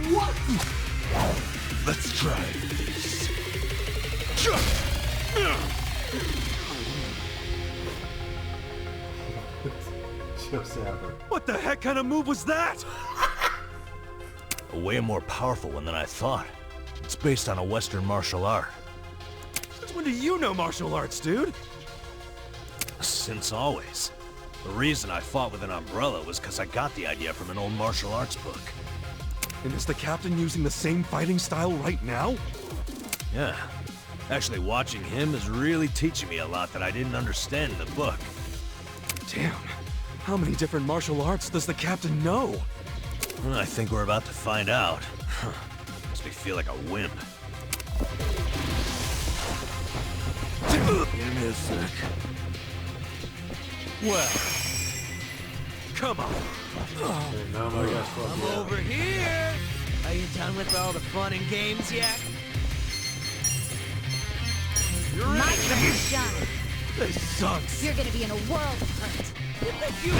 What? Let's try this. What the heck kind of move was that? A way more powerful one than I thought. It's based on a Western martial art. Since when do you know martial arts, dude? Since always. The reason I fought with an umbrella was because I got the idea from an old martial arts book. And is the captain using the same fighting style right now? Yeah. Actually, watching him is really teaching me a lot that I didn't understand in the book. Damn. How many different martial arts does the captain know? I think we're about to find out. Makes me feel like a wimp. Give me a sec. Well, come on. I'm over here. Are you done with all the fun and games yet? You're in My it. turn to shine. This sucks. You're gonna be in a world of hurt. You think you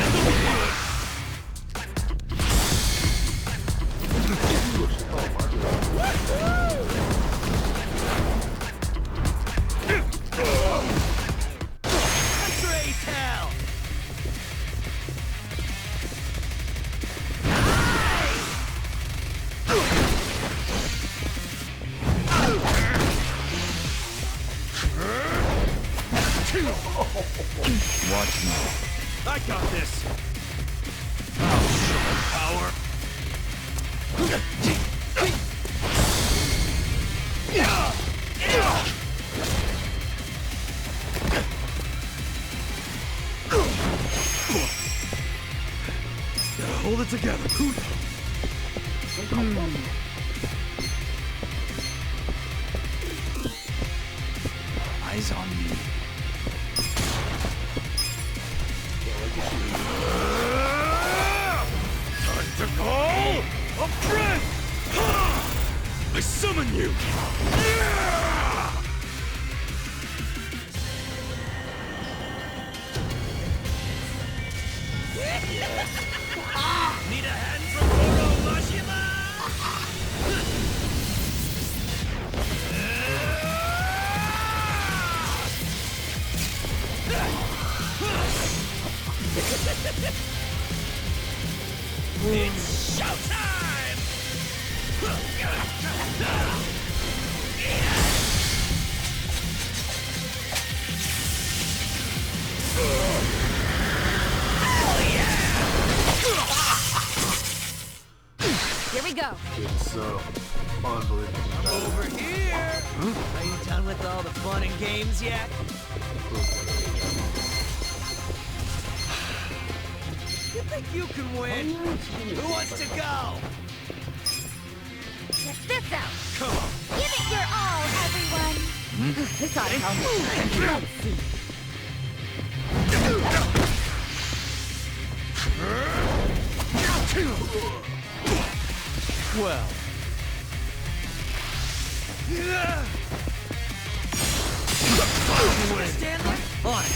X-rays hell! Watch me. I got this. I'll show my power. Gotta hold it together, Kudo. Eyes on me. Time to call a friend! I summon you! Need a hand from Oro Mashima? so unbelievably bad. Over here! Are you done with all the fun and games yet? You think you can win? Who wants to go? Check this out. Come on. Give it your all, everyone. This ought to help me. Let's see. Well. Stand there? On it.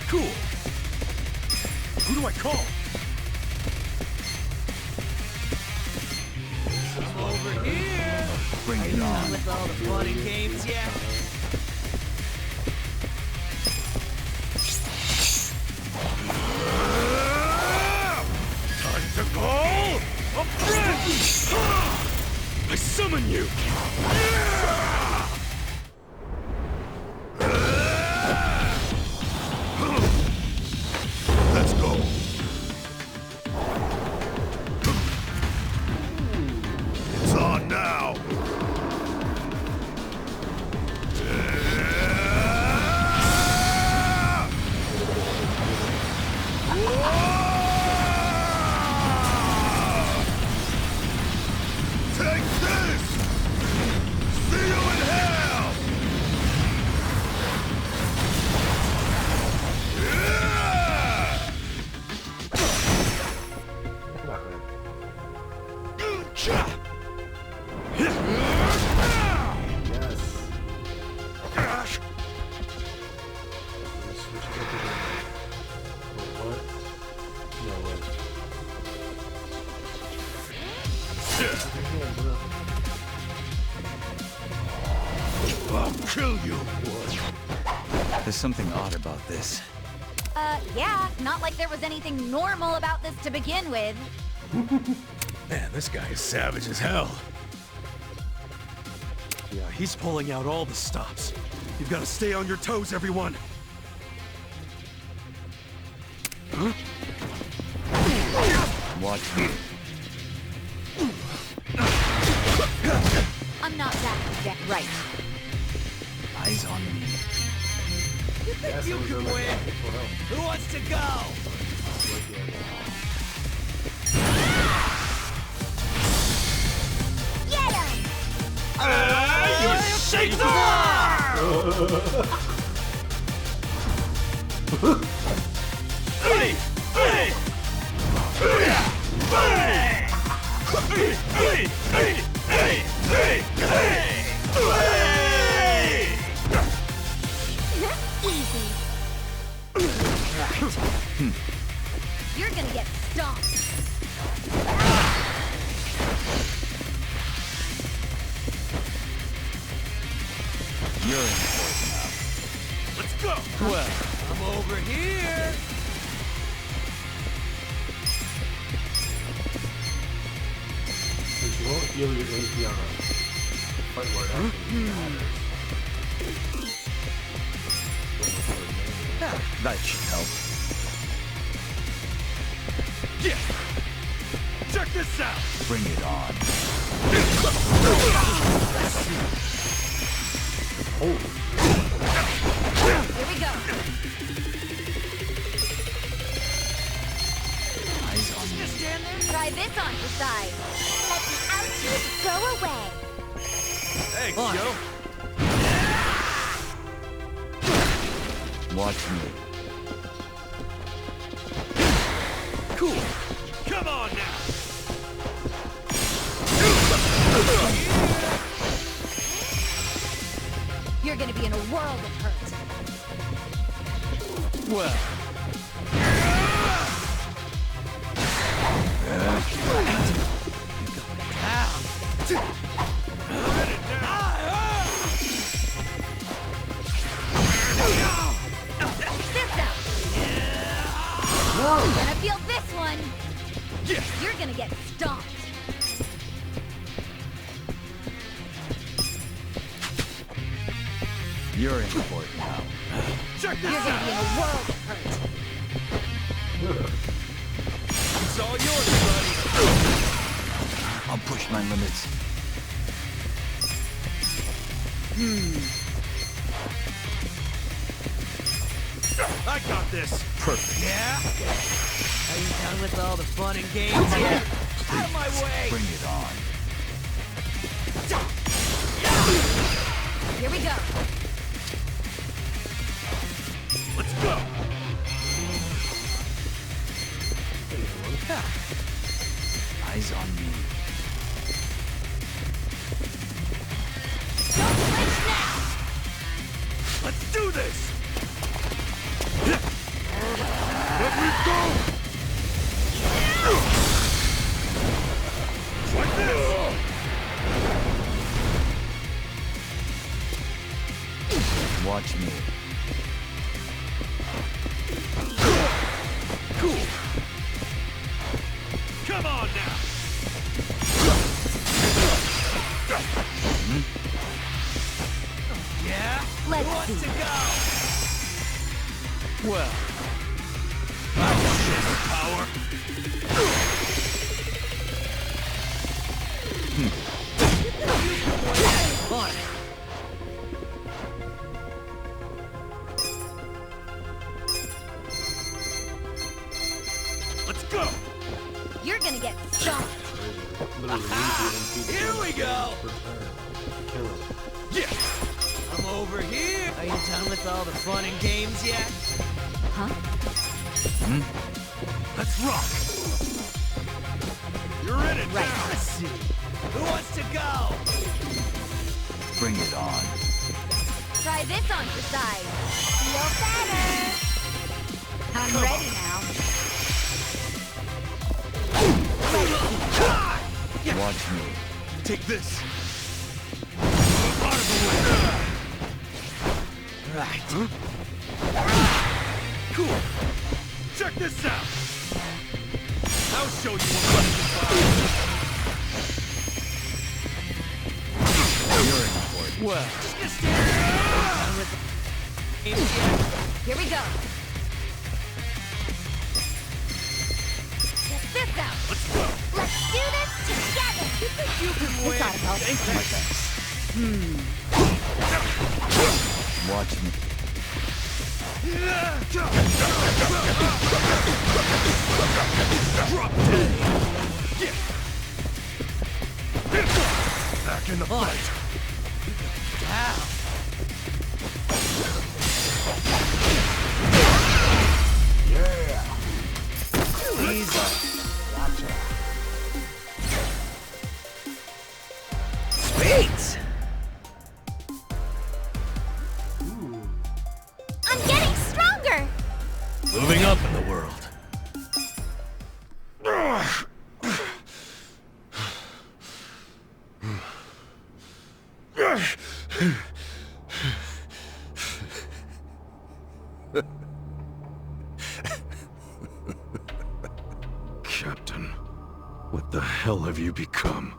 Cool. Who do I call? I'm over here. Bring it Done on. with all the fun and games yet? Time to call a friend! I summon you! Let's go! It's on now! Take this! See you in hell! Yes. Switch it up again. What? No way. I'll kill you! There's something odd about this. Yeah, not like there was anything normal about this to begin with. Man, this guy is savage as hell. Yeah, he's pulling out all the stops. You've got to stay on your toes, everyone. Watch me. I'm not that right. Eyes on me. You think you can win? Who wants to go? Get him! You shake the Easy. You're gonna get stomped. You're in for it now. Let's go! Well, I'm over here. Since you won't heal your AP on a fight where it actually matters. That should help. Yeah! Check this out! Bring it on. Here we go. Eyes on me. Try this on your side. Let the ouchies go away. Thanks, Joe. Watch me. Cool. Come on now! You're gonna be in a world of hurt. Well. You're gonna feel this one. Yeah. You're gonna get stomped. You're in for it now. Check this You're gonna be in out! a world of hurt. It's all yours, buddy. I'll push my limits. I got this. Perfect. Yeah? Are you done with all the fun and games yet? Out of my way! Bring it on. Here we go. Let's go! Eyes on me. Let's do this! Let me go! Like this! Watch me. Cool! Come on now! Yeah? Let's Who wants see. to go? Well, I want this power! On it. Let's go! You're gonna get stomped. Here we go! Kill him. Yeah! I'm over here! Are you done with all the fun and games yet? Huh? Let's rock! You're in it Right. now! Let's see. Who wants to go? bring it on. Try this on your side. Feel better. I'm ready now. Watch me. Take this. Out of the way. Right. Cool. Check this out. I'll show you what running is about. You're in for it. Well. Here we go. Check this out. Let's go. Let's do this together. You think you can win? This ought to help. Watch me. Drop dead. Yeah. Back in the fight. Ow. Yeah. Easy. Gotcha. Sweet. I'm getting stronger. Moving up in the world. Captain, what the hell have you become?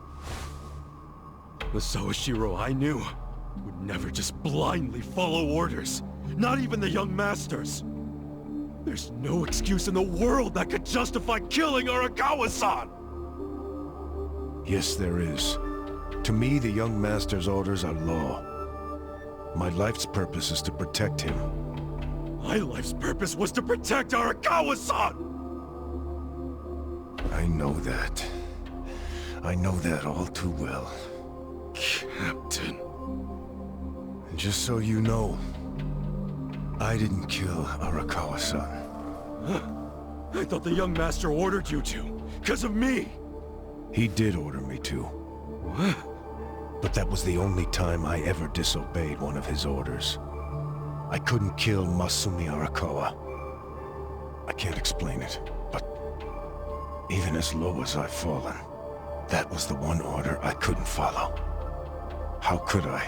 The Sawashiro I knew would never just blindly follow orders. Not even the young masters. There's no excuse in the world that could justify killing Arakawa-san! Yes, there is. To me, the young master's orders are law. My life's purpose is to protect him. My life's purpose was to protect Arakawa-san! I know that. I know that all too well. Captain. And just so you know, I didn't kill Arakawa-san. I thought the young master ordered you to, because of me! He did order me to. What? But that was the only time I ever disobeyed one of his orders. I couldn't kill Masumi Arakawa. I can't explain it, but even as low as I've fallen, that was the one order I couldn't follow. How could I?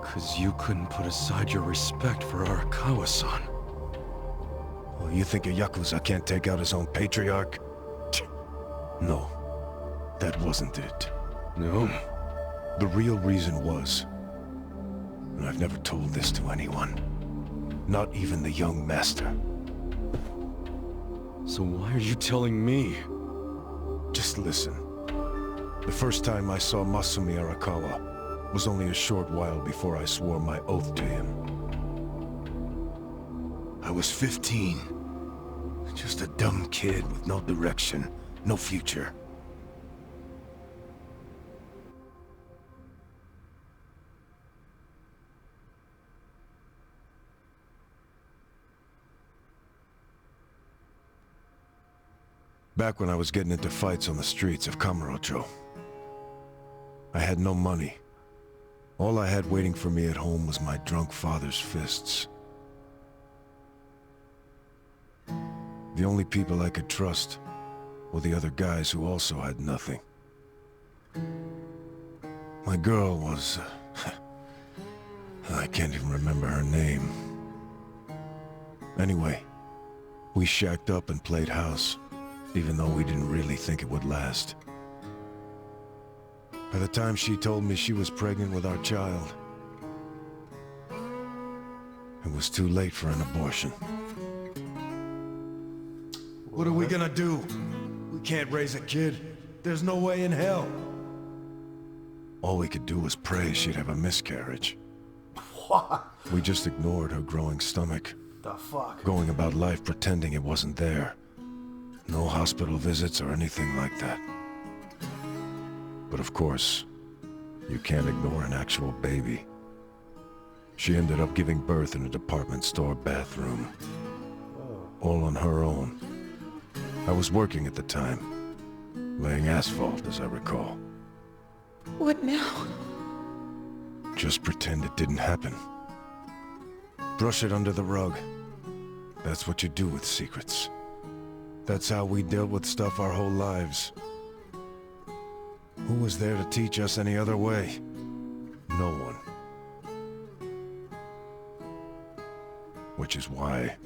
'Cause you couldn't put aside your respect for Arakawa-san. Well, you think a Yakuza can't take out his own patriarch? No, that wasn't it. No? The real reason was, and I've never told this to anyone, not even the young master. So why are you telling me? Just listen. The first time I saw Masumi Arakawa was only a short while before I swore my oath to him. I was 15. Just a dumb kid with no direction, no future. Back when I was getting into fights on the streets of Kamurocho, I had no money. All I had waiting for me at home was my drunk father's fists. The only people I could trust were the other guys who also had nothing. My girl was... I can't even remember her name. Anyway, we shacked up and played house, even though we didn't really think it would last. By the time she told me she was pregnant with our child, it was too late for an abortion. What are we gonna do? We can't raise a kid. There's no way in hell. All we could do was pray she'd have a miscarriage. What? We just ignored her growing stomach. The fuck? Going about life pretending it wasn't there. No hospital visits or anything like that. But of course, you can't ignore an actual baby. She ended up giving birth in a department store bathroom. All on her own. I was working at the time, laying asphalt, as I recall. What now? Just pretend it didn't happen. Brush it under the rug. That's what you do with secrets. That's how we dealt with stuff our whole lives. Who was there to teach us any other way? No one. Which is why...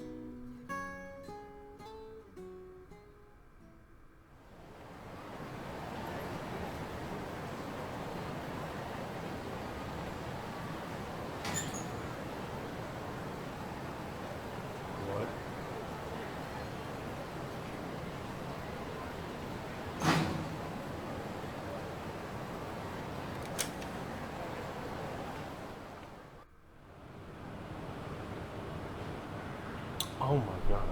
Oh my god.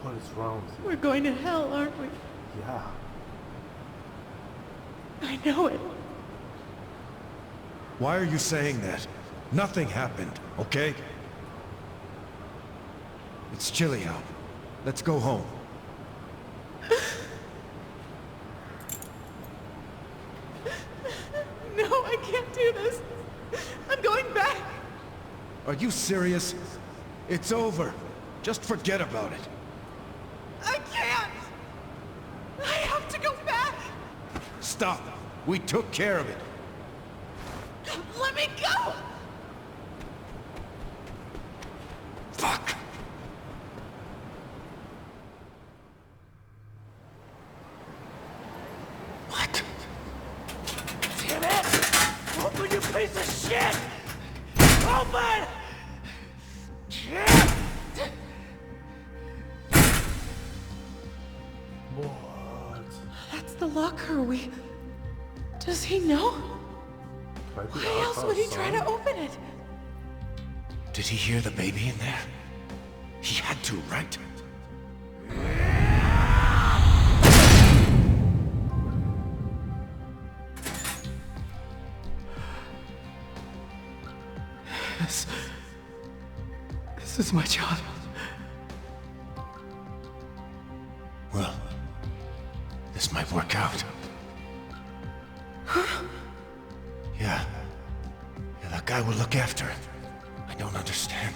What is wrong with you? We're going to hell, aren't we? Yeah. I know it. Why are you saying that? Nothing happened, okay? It's chilly out. Let's go home. No, I can't do this. I'm going back. Are you serious? It's over. Just forget about it. I can't. I have to go back. Stop. We took care of it. Let me go. Fuck. What? Damn it! Open, you piece of shit! Open! What? That's the locker. Does he know? Why else would he try to open it? Did he hear the baby in there? He had to, right? This is my child. Well, this might work out. Yeah. That guy will look after it. I don't understand.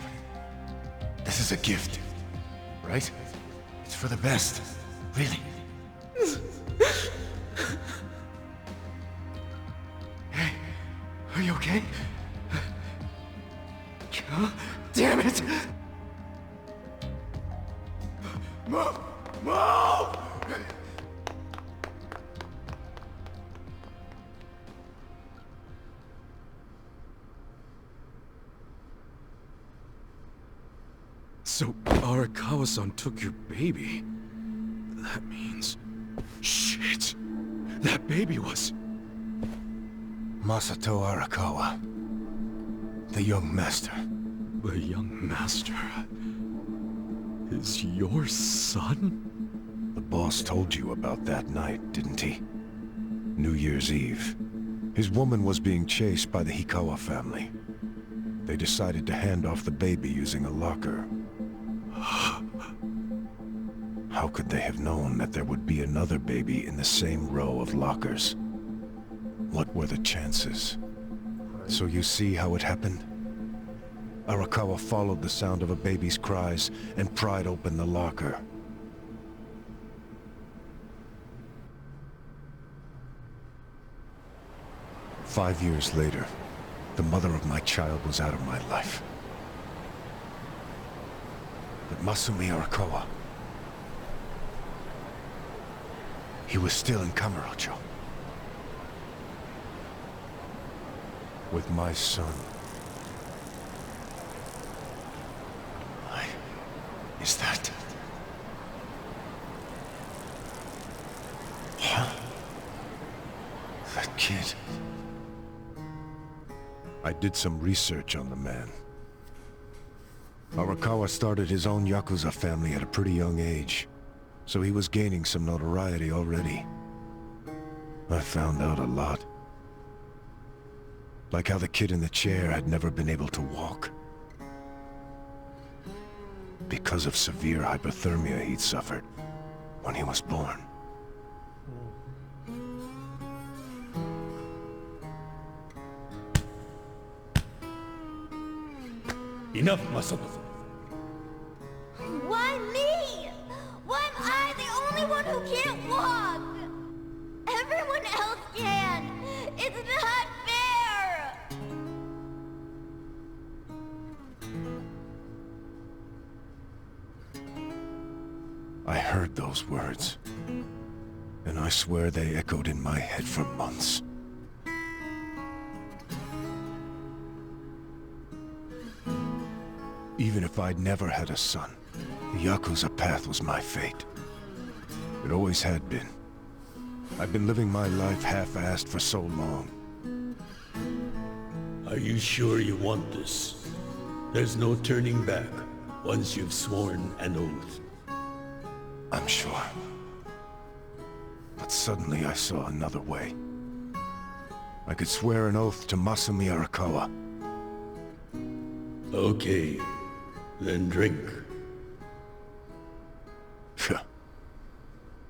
This is a gift, right? It's for the best. Really. Hey, are you okay? Damn it! Move! Move! So, Arakawa-san took your baby. That means... Shit! That baby was... Masato Arakawa. The young master. The young master... is your son? The boss told you about that night, didn't he? New Year's Eve. His woman was being chased by the Hikawa family. They decided to hand off the baby using a locker. How could they have known that there would be another baby in the same row of lockers? What were the chances? So you see how it happened? Arakawa followed the sound of a baby's cries and pried open the locker. "5 years later, the mother of my child was out of my life. But Masumi Arakawa, he was still in Kamurocho. With my son. Is that... Huh? That kid... I did some research on the man. Arakawa started his own Yakuza family at a pretty young age, so he was gaining some notoriety already. I found out a lot. Like how the kid in the chair had never been able to walk. Because of severe hypothermia he'd suffered when he was born. Enough, Masato. Why me? Why am I the only one who can't walk? Everyone else can. It's not fair. I heard those words, and I swear they echoed in my head for months. Even if I'd never had a son, the Yakuza path was my fate. It always had been. I've been living my life half-assed for so long. Are you sure you want this? There's no turning back once you've sworn an oath. I'm sure. But suddenly I saw another way. I could swear an oath to Masumi Arakawa. Okay, then drink.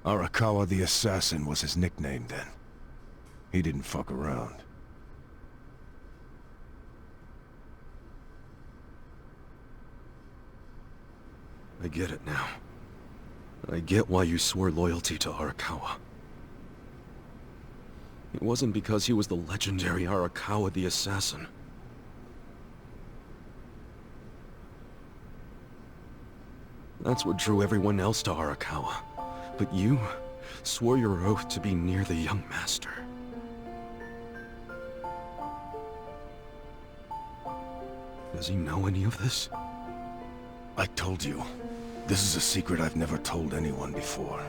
Arakawa the Assassin was his nickname then. He didn't fuck around. I get it now. I get why you swore loyalty to Arakawa. It wasn't because he was the legendary Arakawa the Assassin. That's what drew everyone else to Arakawa. But you swore your oath to be near the young master. Does he know any of this? I told you. This is a secret I've never told anyone before.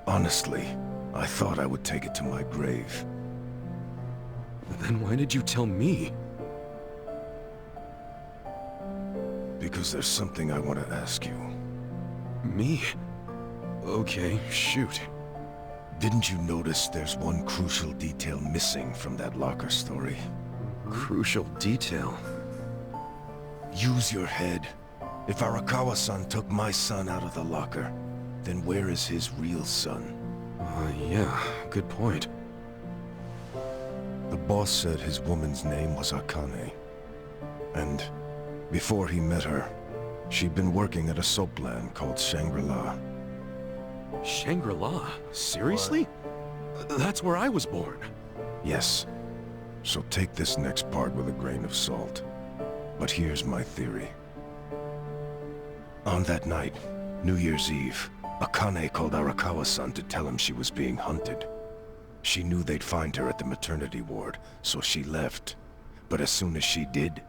Honestly, I thought I would take it to my grave. Then why did you tell me? Because there's something I want to ask you. Me? Okay, shoot. Didn't you notice there's one crucial detail missing from that locker story? Crucial detail? Use your head. If Arakawa-san took my son out of the locker, then where is his real son? Yeah, good point. The boss said his woman's name was Akane. And before he met her, she'd been working at a soap land called Shangri-La. Shangri-La? Seriously? That's where I was born. Yes. So take this next part with a grain of salt. But here's my theory. On that night, New Year's Eve, Akane called Arakawa-san to tell him she was being hunted. She knew they'd find her at the maternity ward, so she left. But as soon as she did,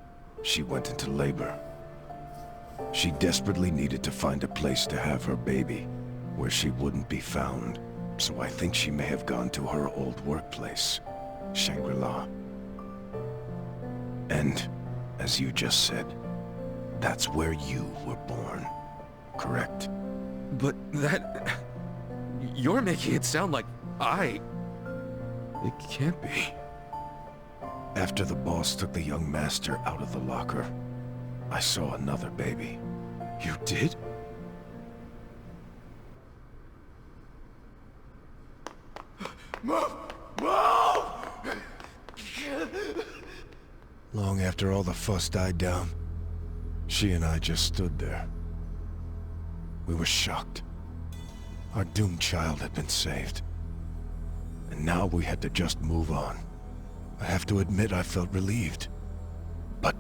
she went into labor. She desperately needed to find a place to have her baby, where she wouldn't be found. So I think she may have gone to her old workplace, Shangri-La. And, as you just said, that's where you were born, correct? But that... You're making it sound like I... It can't be. After the boss took the young master out of the locker, I saw another baby. You did? Move! Move! Long after all the fuss died down, she and I just stood there. We were shocked. Our doomed child had been saved. And now we had to just move on. I have to admit I felt relieved. But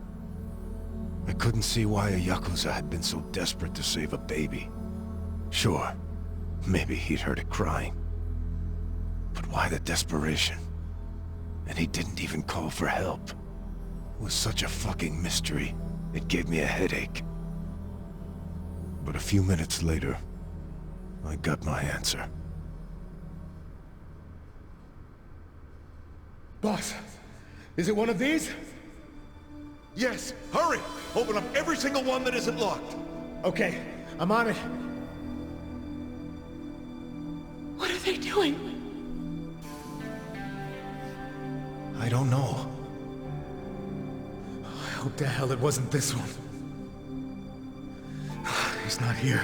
I couldn't see why a Yakuza had been so desperate to save a baby. Sure, maybe he'd heard it crying. But why the desperation? And he didn't even call for help. It was such a fucking mystery. It gave me a headache. But a few minutes later, I got my answer. Boss, is it one of these? Yes, hurry! Open up every single one that isn't locked. Okay, I'm on it. What are they doing? I don't know. I hope to hell it wasn't this one. He's not here.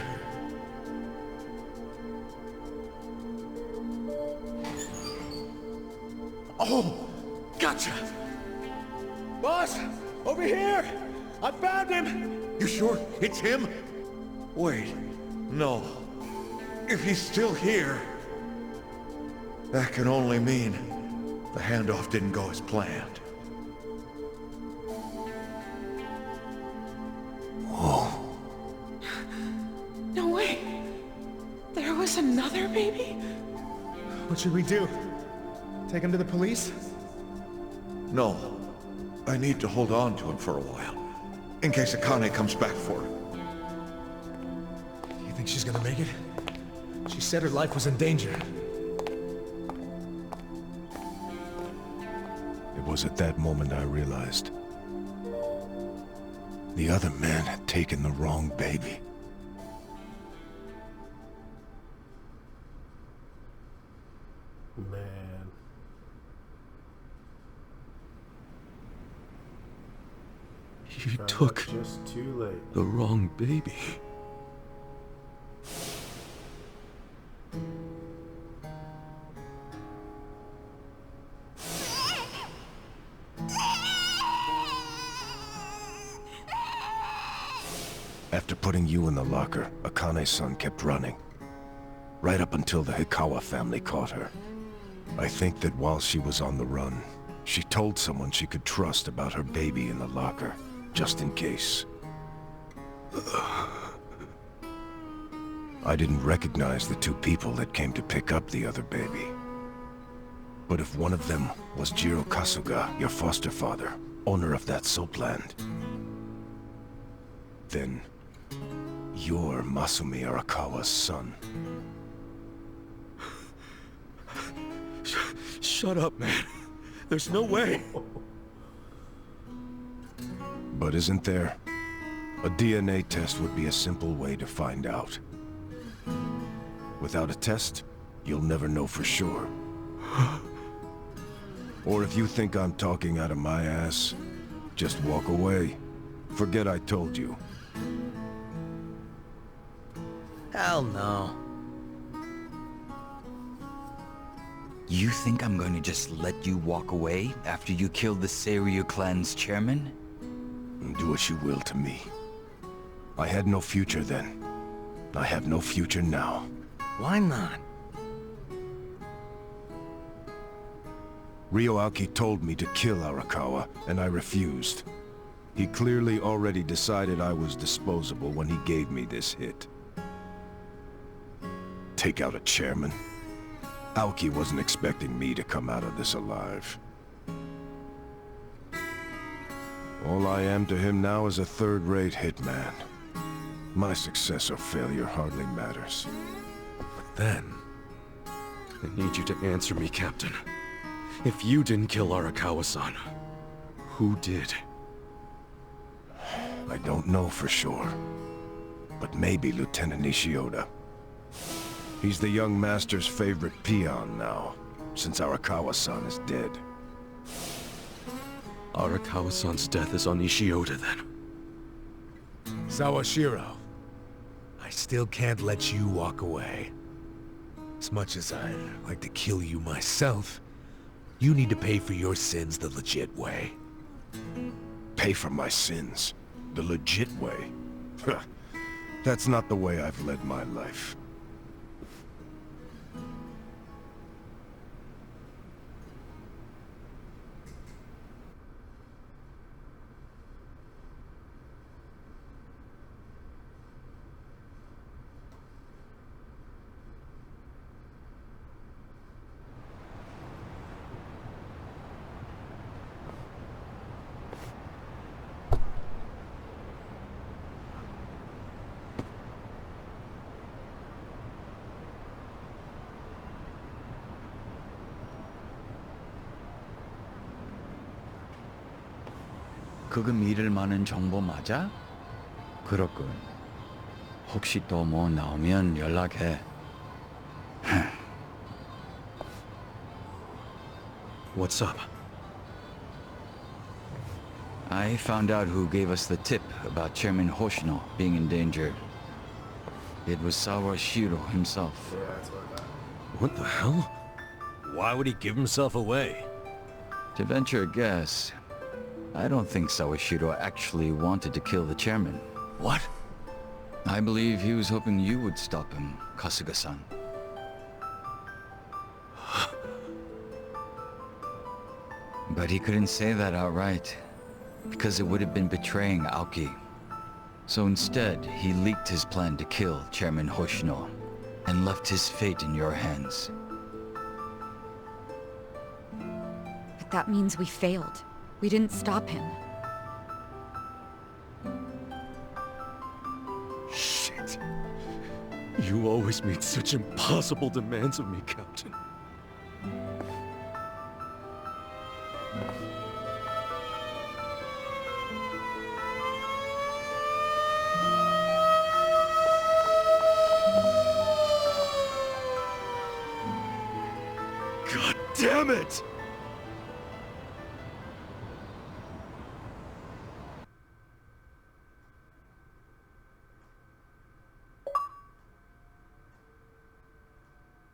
Oh! Gotcha! Boss! Over here! I found him! You sure it's him? Wait, no. If he's still here, that can only mean the handoff didn't go as planned. Whoa. No way. There was another baby? What should we do? Take him to the police? No. I need to hold on to him for a while. In case Akane comes back for him. You think she's gonna make it? She said her life was in danger. It was at that moment I realized. The other man had taken the wrong baby. Man. You took just too late. the wrong baby. After putting you in the locker, Akane's son kept running. Right up until the Hikawa family caught her. I think that while she was on the run, she told someone she could trust about her baby in the locker, just in case. I didn't recognize the two people that came to pick up the other baby. But if one of them was Jiro Kasuga, your foster father, owner of that soap land, then you're Masumi Arakawa's son. Shut up, man. There's no way. But isn't there? A DNA test would be a simple way to find out. Without a test, you'll never know for sure. Or if you think I'm talking out of my ass, just walk away. Forget I told you. Hell no. You think I'm going to just let you walk away after you killed the Seiryu clan's chairman? Do what you will to me. I had no future then. I have no future now. Why not? Ryoaki told me to kill Arakawa, and I refused. He clearly already decided I was disposable when he gave me this hit. Take out a chairman? Aoki wasn't expecting me to come out of this alive. All I am to him now is a third-rate hitman. My success or failure hardly matters. But then... I need you to answer me, Captain. If you didn't kill Arakawa-san, who did? I don't know for sure. But maybe Lieutenant Nishioda. He's the young master's favorite peon now, since Arakawa-san is dead. Arakawa-san's death is on Nishioda, then. Sawashiro, I still can't let you walk away. As much as I'd like to kill you myself, you need to pay for your sins the legit way. Pay for my sins? The legit way? That's not the way I've led my life. 그거 믿을 만한 정보 맞아? 그렇군. 혹시 또 뭐 나오면 연락해. What's up? I found out who gave us the tip about Chairman Hoshino being in danger. It was Sawashiro himself. Yeah, that's what I thought. What the hell? Why would he give himself away? To venture a guess, I don't think Sawashiro actually wanted to kill the chairman. What? I believe he was hoping you would stop him, Kasuga-san. But he couldn't say that outright, because it would have been betraying Aoki. So instead, he leaked his plan to kill Chairman Hoshino, and left his fate in your hands. But that means we failed. We didn't stop him. Shit. You always made such impossible demands of me, Captain. God damn it!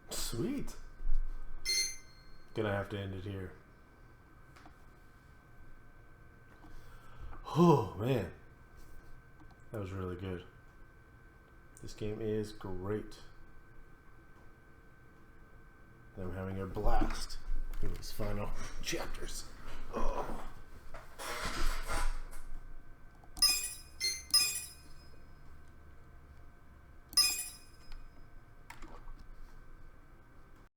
Sweet. Gonna have to end it here. Oh man, that was really good. This game is great. I'm having a blast in these final chapters. Oh.